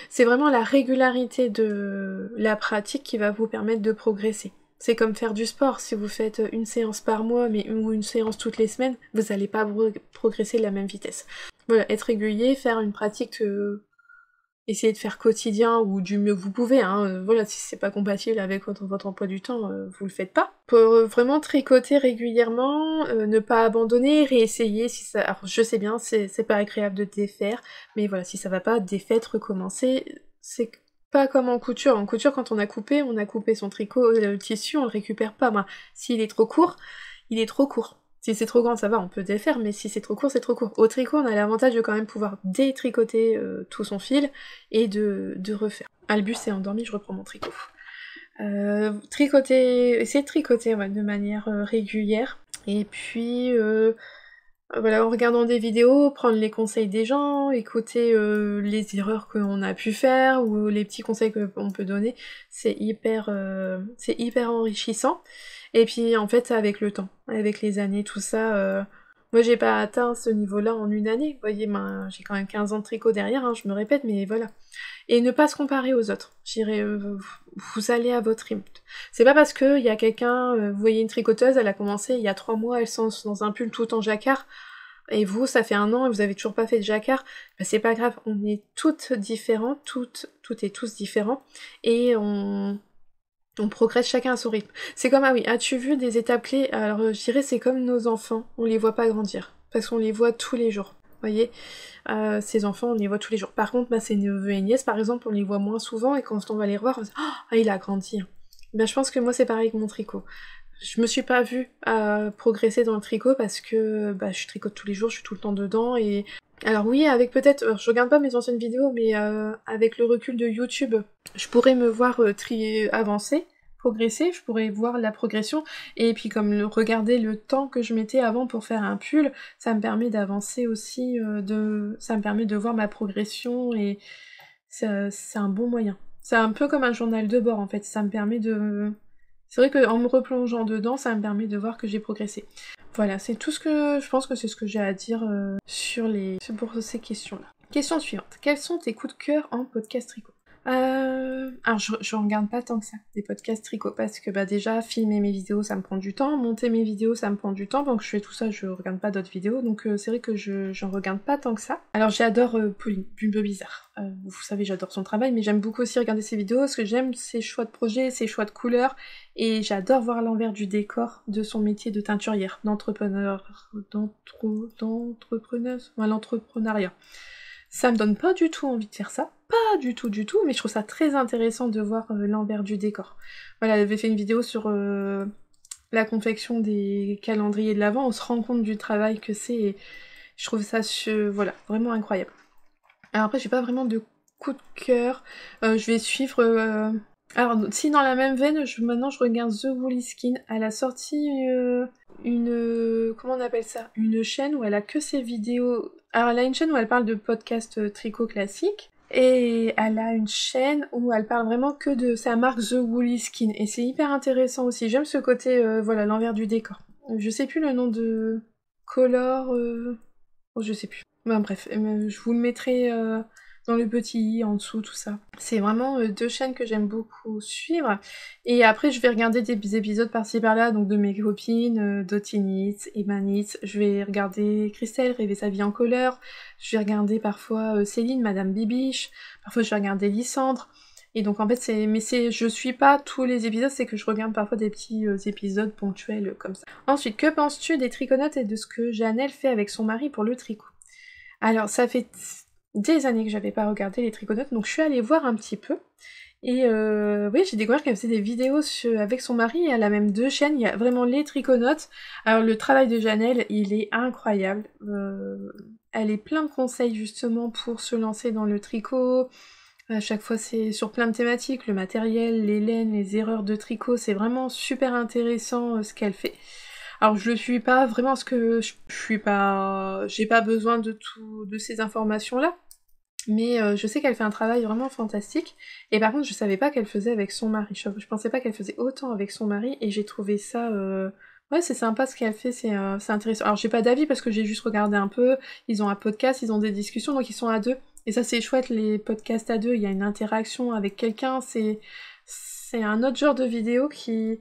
C'est vraiment la régularité de la pratique qui va vous permettre de progresser. C'est comme faire du sport, si vous faites une séance par mois ou une séance toutes les semaines, vous n'allez pas progresser de la même vitesse. Voilà, être régulier, faire une pratique, essayer de faire quotidien ou du mieux que vous pouvez, hein, voilà, si c'est pas compatible avec votre emploi du temps, vous le faites pas. Pour vraiment tricoter régulièrement, ne pas abandonner, réessayer si ça... Alors je sais bien, c'est pas agréable de défaire, mais voilà, si ça va pas, défaites, recommencer, c'est pas comme en couture. En couture, quand on a coupé son tricot, le tissu, on le récupère pas. Bah, s'il est trop court, il est trop court. Si c'est trop grand, ça va, on peut défaire, mais si c'est trop court, c'est trop court. Au tricot, on a l'avantage de quand même pouvoir détricoter tout son fil et de refaire. Albus est endormi, je reprends mon tricot. Essayer de tricoter de manière régulière. Et puis, voilà, en regardant des vidéos, prendre les conseils des gens, écouter les erreurs qu'on a pu faire ou les petits conseils qu'on peut donner, c'est hyper enrichissant. Et puis en fait, avec le temps, avec les années, tout ça, moi j'ai pas atteint ce niveau-là en 1 année. Vous voyez, j'ai quand même 15 ans de tricot derrière, hein, je me répète, mais voilà. Et ne pas se comparer aux autres. Je dirais, vous allez à votre rythme. C'est pas parce qu'il y a quelqu'un, vous voyez une tricoteuse, elle a commencé il y a 3 mois, elle se lance dans un pull tout en jacquard, et vous, ça fait 1 an et vous avez toujours pas fait de jacquard, bah c'est pas grave, on est toutes différentes, toutes et tous différents, et on progresse chacun à son rythme. C'est comme, ah oui, as-tu vu des étapes clés? Alors je dirais c'est comme nos enfants, on les voit pas grandir, parce qu'on les voit tous les jours. voyez. Ces enfants, on les voit tous les jours. Par contre, ces neveux et nièces, par exemple, on les voit moins souvent, et quand on va les revoir, on se dit « Ah, il a grandi !» Je pense que moi, c'est pareil avec mon tricot. Je me suis pas vue progresser dans le tricot parce que je tricote tous les jours, je suis tout le temps dedans, et... Alors oui, avec peut-être... je regarde pas mes anciennes vidéos, mais avec le recul de YouTube, je pourrais me voir avancer, progresser, je pourrais voir la progression, et puis comme regarder le temps que je mettais avant pour faire un pull, ça me permet d'avancer aussi, ça me permet de voir ma progression, et c'est un bon moyen. C'est un peu comme un journal de bord en fait, ça me permet de... C'est vrai qu'en me replongeant dedans, ça me permet de voir que j'ai progressé. Voilà, c'est tout ce que... Je pense que c'est ce que j'ai à dire pour ces questions-là. Question suivante. Quels sont tes coups de cœur en podcast tricot? Alors je regarde pas tant que ça, des podcasts tricot, parce que déjà, filmer mes vidéos, ça me prend du temps, monter mes vidéos, ça me prend du temps, donc je fais tout ça, je regarde pas d'autres vidéos, donc c'est vrai que j'en regarde pas tant que ça. Alors j'adore Pauline, Bulbe Bizarre. Vous savez, j'adore son travail, mais j'aime beaucoup aussi regarder ses vidéos, ce que j'aime, ses choix de projets, ses choix de couleurs, et j'adore voir l'envers du décor de son métier de teinturière, l'entrepreneuriat. Ça me donne pas du tout envie de faire ça, pas du tout, mais je trouve ça très intéressant de voir l'envers du décor. Voilà, elle avait fait une vidéo sur la confection des calendriers de l'Avent, on se rend compte du travail que c'est, et je trouve ça, voilà, vraiment incroyable. Alors après, j'ai pas vraiment de coup de cœur, je vais suivre... Alors, si dans la même veine, maintenant je regarde The Woolly Skin, elle a sorti comment on appelle ça? Une chaîne où elle a que ses vidéos... Alors elle a une chaîne où elle parle de podcast tricot classique, et elle a une chaîne où elle parle vraiment que de sa marque The Woolly Skin, et c'est hyper intéressant aussi, j'aime ce côté, voilà, l'envers du décor. Je sais plus le nom de... Color... Oh, je sais plus. Bref, je vous le mettrai... dans le petit i en dessous, tout ça. C'est vraiment deux chaînes que j'aime beaucoup suivre. Et après, je vais regarder des épisodes par-ci par-là, donc de mes copines, Dotinitz, Emanitz. Je vais regarder Christelle, Rêver sa vie en couleur. Je vais regarder parfois Céline, Madame Bibiche. Parfois, je vais regarder Lysandre. Et donc en fait, je suis pas tous les épisodes, c'est que je regarde parfois des petits épisodes ponctuels comme ça. Ensuite, que penses-tu des triconotes et de ce que Janelle fait avec son mari pour le tricot? Alors, ça fait des années que j'avais pas regardé les triconotes, donc je suis allée voir un petit peu, et oui, j'ai découvert qu'elle faisait des vidéos avec son mari, et elle a même deux chaînes, il y a vraiment les triconotes. Alors le travail de Janelle, il est incroyable, elle est plein de conseils justement pour se lancer dans le tricot, à chaque fois c'est sur plein de thématiques, le matériel, les laines, les erreurs de tricot, c'est vraiment super intéressant ce qu'elle fait. Alors je suis pas vraiment ce que j'ai pas besoin de ces informations-là, mais je sais qu'elle fait un travail vraiment fantastique, et par contre je savais pas qu'elle faisait avec son mari, je pensais pas qu'elle faisait autant avec son mari, et j'ai trouvé ça... Ouais, c'est sympa ce qu'elle fait, c'est intéressant. Alors j'ai pas d'avis parce que j'ai juste regardé un peu, ils ont un podcast, ils ont des discussions, donc ils sont à deux, et ça c'est chouette, les podcasts à deux, il y a une interaction avec quelqu'un, c'est un autre genre de vidéo qui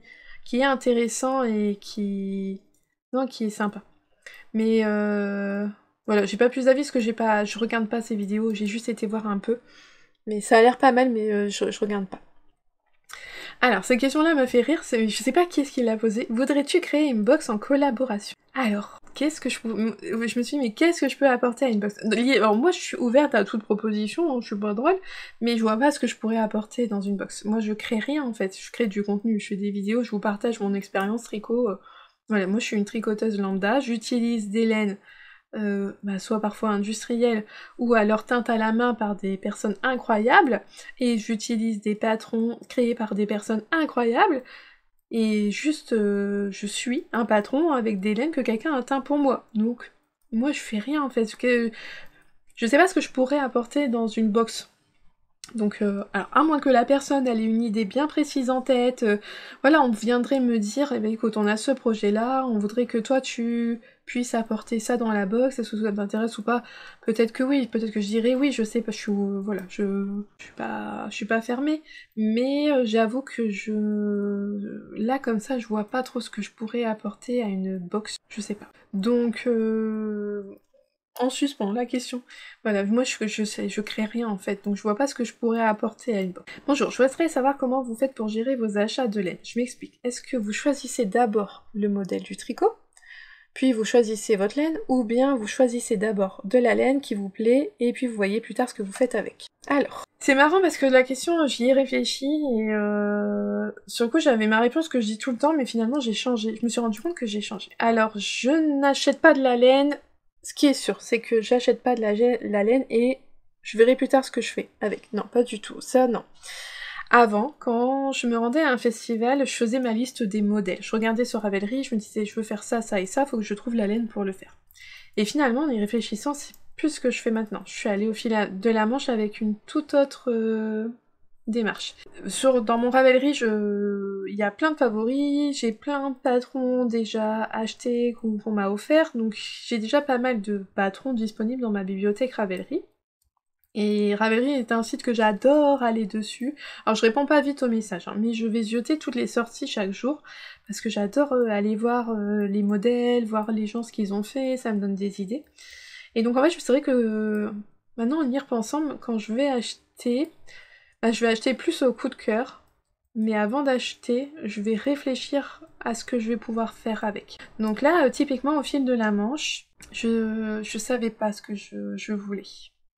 est intéressant et qui est sympa. Mais voilà, j'ai pas plus d'avis parce que je regarde pas ces vidéos, j'ai juste été voir un peu. Mais ça a l'air pas mal, mais je regarde pas. Alors, cette question-là m'a fait rire, je sais pas qui est-ce qui l'a posée. Voudrais-tu créer une box en collaboration? Alors, je me suis dit, mais qu'est-ce que je peux apporter à une box? Alors moi, je suis ouverte à toute proposition, hein, je suis pas drôle, mais je vois pas ce que je pourrais apporter dans une box. Moi, je crée rien, en fait. Je crée du contenu, je fais des vidéos, je vous partage mon expérience tricot. Voilà, moi, je suis une tricoteuse lambda, j'utilise des laines, soit parfois industrielles, ou alors teintes à la main par des personnes incroyables, et j'utilise des patrons créés par des personnes incroyables, et juste je suis un patron avec des laines que quelqu'un a teint pour moi. Donc moi je fais rien en fait. Je sais pas ce que je pourrais apporter dans une box. Donc, alors, à moins que la personne elle ait une idée bien précise en tête, voilà, on viendrait me dire, eh ben écoute, on a ce projet-là, on voudrait que toi tu puisses apporter ça dans la box, est-ce que ça t'intéresse ou pas? Peut-être que oui, peut-être que je dirais oui, je sais pas, voilà, je suis pas fermée, mais j'avoue que là, comme ça, je vois pas trop ce que je pourrais apporter à une box, je sais pas. Donc, en suspens, la question. Voilà, moi je crée rien en fait, donc je vois pas ce que je pourrais apporter à une box. Bonjour, je souhaiterais savoir comment vous faites pour gérer vos achats de laine. Je m'explique. Est-ce que vous choisissez d'abord le modèle du tricot, puis vous choisissez votre laine, ou bien vous choisissez d'abord de la laine qui vous plaît, et puis vous voyez plus tard ce que vous faites avec. Alors, c'est marrant parce que la question, j'y ai réfléchi, et sur le coup j'avais ma réponse que je dis tout le temps, mais finalement j'ai changé, je me suis rendu compte que j'ai changé. Alors, je n'achète pas de la laine, ce qui est sûr, c'est que j'achète pas de la laine, et je verrai plus tard ce que je fais avec. Non, pas du tout, ça non. Avant, quand je me rendais à un festival, je faisais ma liste des modèles. Je regardais sur Ravelry, je me disais je veux faire ça, ça et ça, faut que je trouve la laine pour le faire. Et finalement, en y réfléchissant, c'est plus ce que je fais maintenant. Je suis allée au fil de la Manche avec une toute autre démarche. Dans mon Ravelry, il y a plein de favoris, j'ai plein de patrons déjà achetés qu'on m'a offert, donc j'ai déjà pas mal de patrons disponibles dans ma bibliothèque Ravelry. Et Ravelry est un site que j'adore aller dessus. Alors je réponds pas vite aux messages, hein, mais je vais zioter toutes les sorties chaque jour, parce que j'adore aller voir les modèles, voir les gens ce qu'ils ont fait, ça me donne des idées. Et donc en fait, c'est vrai que maintenant en y repensant, quand je vais acheter, je vais acheter plus au coup de cœur, mais avant d'acheter, je vais réfléchir à ce que je vais pouvoir faire avec. Donc là, typiquement au fil de la Manche, je savais pas ce que je voulais.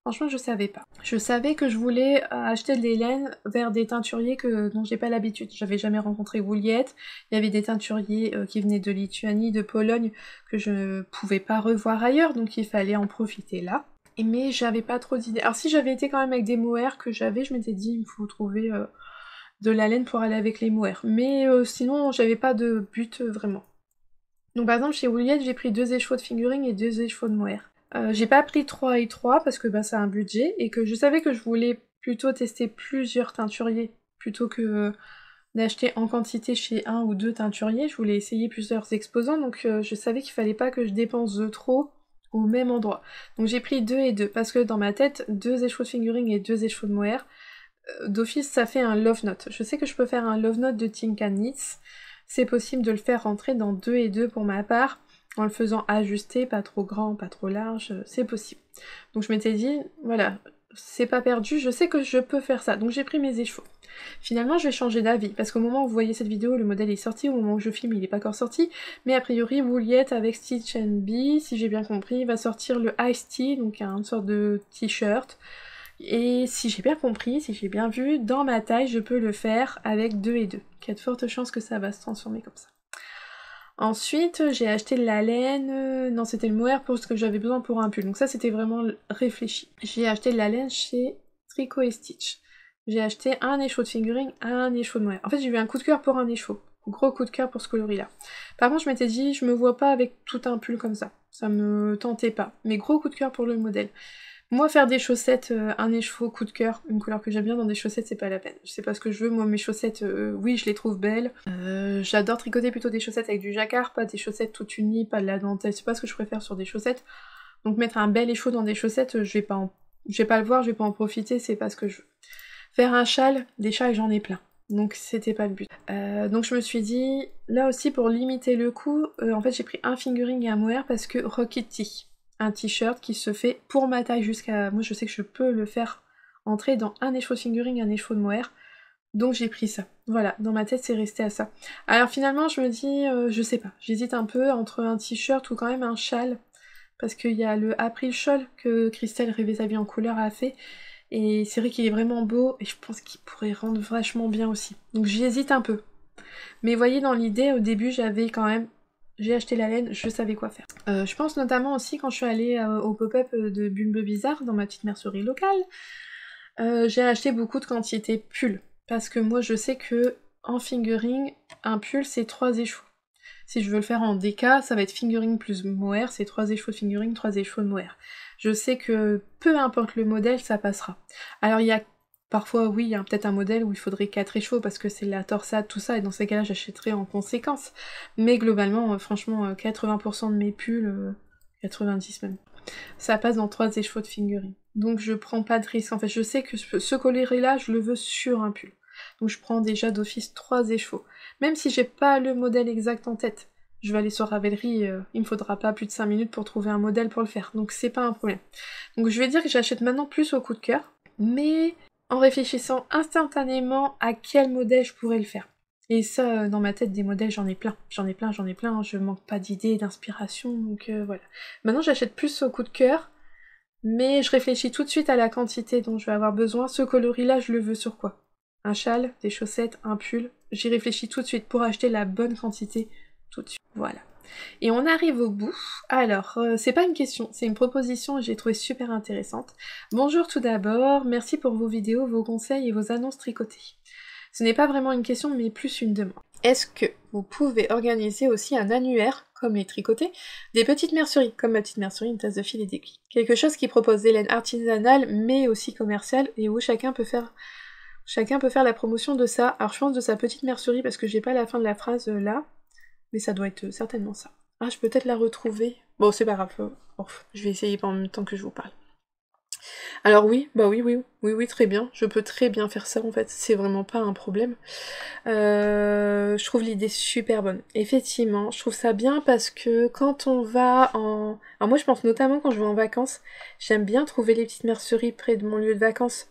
Franchement, je savais pas. Je savais que je voulais acheter des laines vers des teinturiers dont j'ai pas l'habitude. J'avais jamais rencontré Woollette. Il y avait des teinturiers qui venaient de Lituanie, de Pologne, que je ne pouvais pas revoir ailleurs, donc il fallait en profiter là. Mais j'avais pas trop d'idées. Alors si j'avais été quand même avec des mohair que j'avais, je m'étais dit il me faut trouver de la laine pour aller avec les mohair. Mais sinon, j'avais pas de but vraiment. Donc par exemple, chez Woollette, j'ai pris 2 écheveaux de fingering et 2 écheveaux de mohair. J'ai pas pris 3 et 3 parce que c'est un budget et que je savais que je voulais plutôt tester plusieurs teinturiers plutôt que d'acheter en quantité chez un ou deux teinturiers. Je voulais essayer plusieurs exposants, donc je savais qu'il fallait pas que je dépense de trop au même endroit. Donc j'ai pris 2 et 2 parce que dans ma tête, 2 écheveaux de fingering et 2 écheveaux de mohair, d'office ça fait un love note. Je sais que je peux faire un love note de Tinka Knits, c'est possible de le faire rentrer dans 2 et 2 pour ma part, en le faisant ajuster, pas trop grand, pas trop large, c'est possible. Donc je m'étais dit, voilà, c'est pas perdu, je sais que je peux faire ça, donc j'ai pris mes écheveaux. Finalement, je vais changer d'avis, parce qu'au moment où vous voyez cette vidéo, le modèle est sorti, au moment où je filme, il est pas encore sorti, mais a priori, Woollette avec Stitch & Bee, si j'ai bien compris, va sortir le Ice Tea, donc une sorte de t-shirt, et si j'ai bien compris, si j'ai bien vu, dans ma taille, je peux le faire avec 2 et 2, il y a de fortes chances que ça va se transformer comme ça. Ensuite, j'ai acheté de la laine, non c'était le mohair pour ce que j'avais besoin pour un pull, donc ça c'était vraiment réfléchi. J'ai acheté de la laine chez Tricot et Stitch. J'ai acheté un écheveau de fingering, un écheveau de mohair. En fait j'ai eu un coup de cœur pour un écheveau, gros coup de cœur pour ce coloris-là. Par contre je m'étais dit, je me vois pas avec tout un pull comme ça me tentait pas, mais gros coup de cœur pour le modèle. Moi, faire des chaussettes, un écheveau, coup de cœur, une couleur que j'aime bien dans des chaussettes, c'est pas la peine. Je sais pas ce que je veux, moi mes chaussettes, oui, je les trouve belles. J'adore tricoter plutôt des chaussettes avec du jacquard, pas des chaussettes toutes unies, pas de la dentelle, c'est pas ce que je préfère sur des chaussettes. Donc mettre un bel écheveau dans des chaussettes, je vais pas le voir, je vais pas en profiter, c'est pas ce que je veux. Faire un châle, des châles j'en ai plein. Donc c'était pas le but. Donc je me suis dit, là aussi pour limiter le coût, en fait j'ai pris un fingering et un mohair parce que Rocket Tea. Un t-shirt qui se fait pour ma taille jusqu'à... Moi je sais que je peux le faire entrer dans un écheveau de fingering et un écheveau de mohair, donc j'ai pris ça. Voilà, dans ma tête c'est resté à ça. Alors finalement je me dis, je sais pas, j'hésite un peu entre un t-shirt ou quand même un châle, parce qu'il y a le April Shawl que Christelle Rêver sa vie en couleur a fait, et c'est vrai qu'il est vraiment beau, et je pense qu'il pourrait rendre vachement bien aussi. Donc j'hésite un peu. Mais voyez, dans l'idée, au début j'avais quand même... J'ai acheté la laine, je savais quoi faire. Je pense notamment aussi quand je suis allée au pop-up de Bulbe Bizarre dans ma petite mercerie locale, j'ai acheté beaucoup de quantité pull. Parce que moi je sais que en fingering, un pull c'est 3 écheveaux. Si je veux le faire en DK, ça va être fingering plus mohair, c'est 3 écheveaux de fingering, 3 écheveaux de mohair. Je sais que peu importe le modèle, ça passera. Alors il y a parfois, oui, il y a peut-être un modèle où il faudrait 4 écheveaux parce que c'est la torsade, tout ça, et dans ces cas-là, j'achèterai en conséquence. Mais globalement, franchement, 80% de mes pulls, 90 même, ça passe dans 3 écheveaux de fingering. Donc je prends pas de risque. En fait, je sais que ce coloris-là, je le veux sur un pull. Donc je prends déjà d'office 3 écheveaux. Même si j'ai pas le modèle exact en tête. Je vais aller sur Ravelry, il me faudra pas plus de 5 minutes pour trouver un modèle pour le faire. Donc c'est pas un problème. Donc je vais dire que j'achète maintenant plus au coup de cœur. Mais en réfléchissant instantanément à quel modèle je pourrais le faire. Et ça, dans ma tête, des modèles, j'en ai plein, je manque pas d'idées, d'inspiration, donc voilà. Maintenant j'achète plus au coup de cœur, mais je réfléchis tout de suite à la quantité dont je vais avoir besoin. Ce coloris-là, je le veux sur quoi? Un châle, des chaussettes, un pull. J'y réfléchis tout de suite pour acheter la bonne quantité tout de suite. Voilà. Et on arrive au bout. Alors, c'est pas une question, c'est une proposition et j'ai trouvé super intéressante. Bonjour tout d'abord, merci pour vos vidéos, vos conseils et vos annonces tricotées. Ce n'est pas vraiment une question, mais plus une demande. Est-ce que vous pouvez organiser aussi un annuaire, comme les tricotés, des petites merceries, comme ma petite mercerie, une tasse de fil et d'aiguille. Quelque chose qui propose des laines artisanales, mais aussi commerciales, et où chacun peut faire la promotion de ça. Alors je pense de sa petite mercerie, parce que j'ai pas la fin de la phrase là, mais ça doit être certainement ça. Ah, je peux peut-être la retrouver. Bon, c'est pas grave, je vais essayer en même temps que je vous parle. Alors oui, bah oui, très bien. Je peux très bien faire ça en fait, c'est vraiment pas un problème. Je trouve l'idée super bonne. Effectivement, je trouve ça bien parce que quand on va en... Alors moi je pense notamment quand je vais en vacances, j'aime bien trouver les petites merceries près de mon lieu de vacances.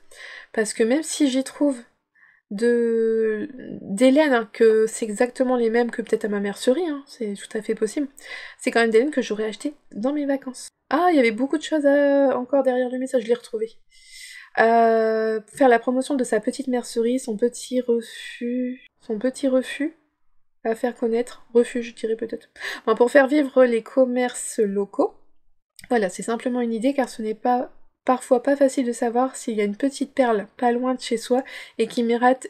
Parce que même si j'y trouve des laines, hein, que c'est exactement les mêmes que peut-être à ma mercerie, hein, c'est tout à fait possible, c'est quand même des laines que j'aurais achetées dans mes vacances. Ah, il y avait beaucoup de choses encore derrière le message, je l'ai retrouvé. Faire la promotion de sa petite mercerie, son petit refus à faire connaître, refuge je dirais peut-être, enfin, pour faire vivre les commerces locaux. Voilà, c'est simplement une idée car ce n'est parfois pas facile de savoir s'il y a une petite perle pas loin de chez soi et qui mérite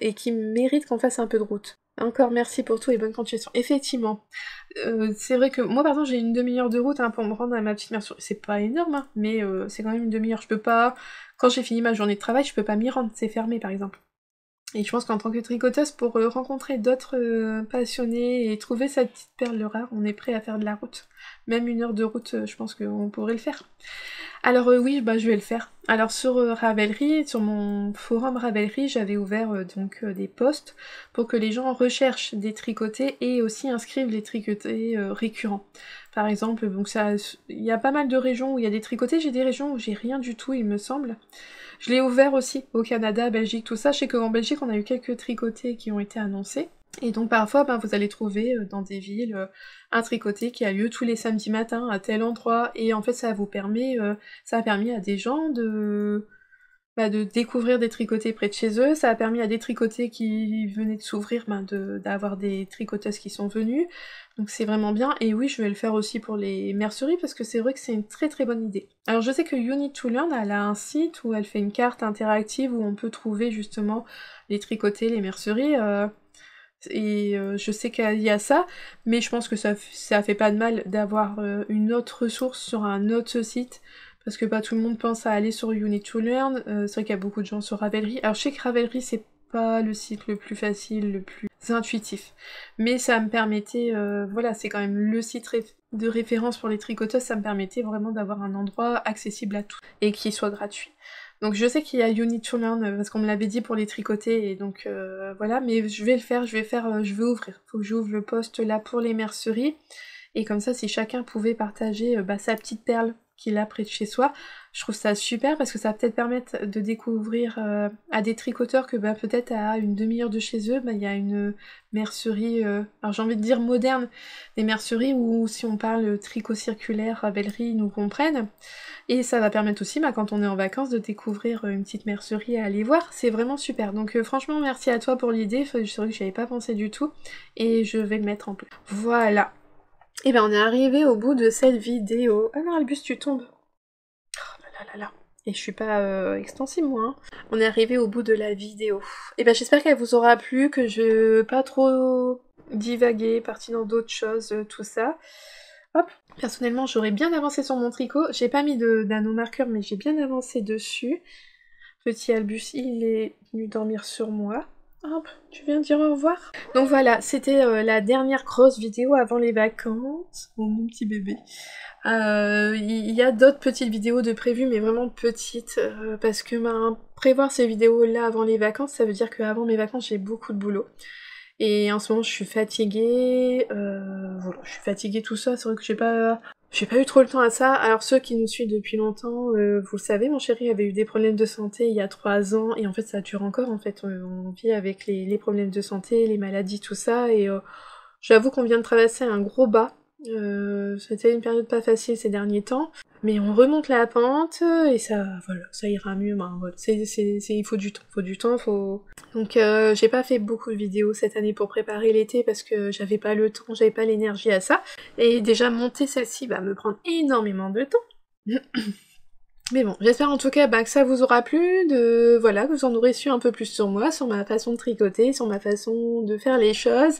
qu'on fasse un peu de route. Encore merci pour tout et bonne continuation. Effectivement, c'est vrai que moi par exemple j'ai une demi-heure de route pour me rendre à ma petite mercerie. C'est pas énorme, hein, mais c'est quand même une demi-heure. Je peux pas, quand j'ai fini ma journée de travail, je peux pas m'y rendre, c'est fermé par exemple. Et je pense qu'en tant que tricoteuse, pour rencontrer d'autres passionnés et trouver sa petite perle rare, on est prêt à faire de la route. Même 1 heure de route, je pense qu'on pourrait le faire. Alors oui, bah je vais le faire. Alors sur Ravelry, sur mon forum Ravelry, j'avais ouvert des posts pour que les gens recherchent des tricotés et aussi inscrivent les tricotés récurrents. Par exemple, donc il y a pas mal de régions où il y a des tricotés, j'ai des régions où j'ai rien du tout, il me semble. Je l'ai ouvert aussi au Canada, Belgique, tout ça. Je sais qu'en Belgique, on a eu quelques tricotés qui ont été annoncés. Et donc parfois, vous allez trouver dans des villes un tricoté qui a lieu tous les samedis matins à tel endroit. Et en fait, ça a permis à des gens de découvrir des tricotés près de chez eux. Ça a permis à des tricotés qui venaient de s'ouvrir d'avoir des tricoteuses qui sont venues. Donc c'est vraiment bien, et oui, je vais le faire aussi pour les merceries, parce que c'est vrai que c'est une très très bonne idée. Alors je sais que You Need to Learn, elle a un site où elle fait une carte interactive où on peut trouver justement les tricotés, les merceries, je sais qu'il y a ça, mais je pense que ça fait pas de mal d'avoir une autre ressource sur un autre site, parce que pas tout le monde pense à aller sur You Need to Learn, c'est vrai qu'il y a beaucoup de gens sur Ravelry. Alors je sais que Ravelry c'est pas le site le plus facile, le plus intuitif, mais ça me permettait, voilà, c'est quand même le site de référence pour les tricoteuses, ça me permettait vraiment d'avoir un endroit accessible à tout, et qui soit gratuit. Donc je sais qu'il y a You Need to Learn, parce qu'on me l'avait dit pour les tricoter, et donc voilà, mais je vais le faire, je vais ouvrir. Faut que j'ouvre le poste là pour les merceries, et comme ça, si chacun pouvait partager sa petite perle qu'il a près de chez soi, je trouve ça super parce que ça va peut-être permettre de découvrir à des tricoteurs que peut-être à une demi-heure de chez eux, il y a une mercerie, alors j'ai envie de dire moderne, des merceries où si on parle tricot circulaire, Ravelry, ils nous comprennent, et ça va permettre aussi quand on est en vacances de découvrir une petite mercerie à aller voir, c'est vraiment super. Donc franchement merci à toi pour l'idée, c'est vrai que j'y avais pas pensé du tout, et je vais le mettre en place. Voilà. Et on est arrivé au bout de cette vidéo. Ah non, Albus, tu tombes. Oh là là là. Et je suis pas extensive, moi. Hein. On est arrivé au bout de la vidéo. Et j'espère qu'elle vous aura plu, que je vais pas trop divaguer, partir dans d'autres choses, tout ça. Hop. Personnellement, j'aurais bien avancé sur mon tricot. J'ai pas mis d'anneau marqueur, mais j'ai bien avancé dessus. Petit Albus, il est venu dormir sur moi. Hop, tu viens dire au revoir. Donc voilà, c'était la dernière grosse vidéo avant les vacances. Oh, mon petit bébé. Il y a d'autres petites vidéos de prévues, mais vraiment petites, parce que prévoir ces vidéos-là avant les vacances, ça veut dire qu'avant mes vacances, j'ai beaucoup de boulot. Et en ce moment, je suis fatiguée, voilà, je suis fatiguée tout ça, c'est vrai que j'ai pas J'ai pas eu trop le temps à ça. Alors ceux qui nous suivent depuis longtemps, vous le savez, mon chéri avait eu des problèmes de santé il y a 3 ans, et en fait ça dure encore, en fait. On vit avec les problèmes de santé, les maladies, tout ça, et j'avoue qu'on vient de traverser un gros bas. C'était une période pas facile ces derniers temps, mais on remonte la pente, et ça, voilà, ça ira mieux. Ben, voilà. Il faut du temps, Donc j'ai pas fait beaucoup de vidéos cette année pour préparer l'été parce que j'avais pas le temps, j'avais pas l'énergie à ça. Et déjà monter celle-ci va me prendre énormément de temps. Mais bon, j'espère en tout cas que ça vous aura plu, voilà, que vous en aurez su un peu plus sur moi, sur ma façon de tricoter, sur ma façon de faire les choses.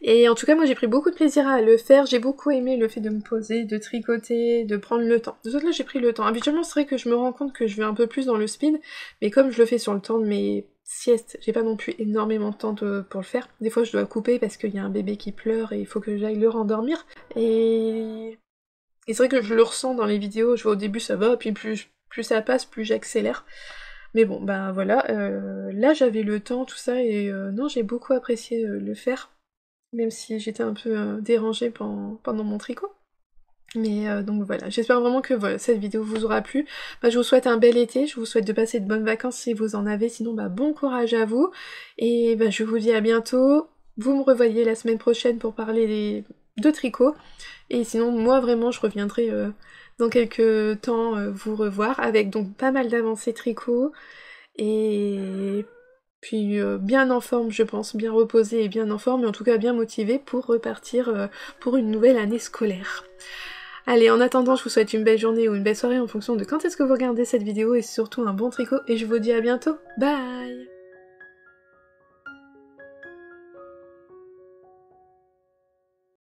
Et en tout cas, moi j'ai pris beaucoup de plaisir à le faire, j'ai beaucoup aimé le fait de me poser, de tricoter, de prendre le temps. De toute là, j'ai pris le temps. Habituellement, c'est vrai que je me rends compte que je vais un peu plus dans le speed, mais comme je le fais sur le temps de mes siestes, j'ai pas non plus énormément de temps pour le faire. Des fois, je dois couper parce qu'il y a un bébé qui pleure et il faut que j'aille le rendormir. Et c'est vrai que je le ressens dans les vidéos, je vois au début ça va, puis plus ça passe, plus j'accélère. Mais bon, bah voilà, là j'avais le temps, tout ça, et non, j'ai beaucoup apprécié le faire. Même si j'étais un peu dérangée pendant mon tricot. Mais donc voilà, j'espère vraiment que voilà, cette vidéo vous aura plu. Je vous souhaite un bel été, je vous souhaite de passer de bonnes vacances si vous en avez, sinon bon courage à vous. Et je vous dis à bientôt. Vous me revoyez la semaine prochaine pour parler de tricot. Et sinon, moi vraiment, je reviendrai dans quelques temps vous revoir avec donc pas mal d'avancées tricot. Et puis bien en forme, je pense, bien reposée et bien en forme, mais en tout cas bien motivée pour repartir pour une nouvelle année scolaire. Allez, en attendant, je vous souhaite une belle journée ou une belle soirée en fonction de quand est-ce que vous regardez cette vidéo, et surtout un bon tricot, et je vous dis à bientôt. Bye!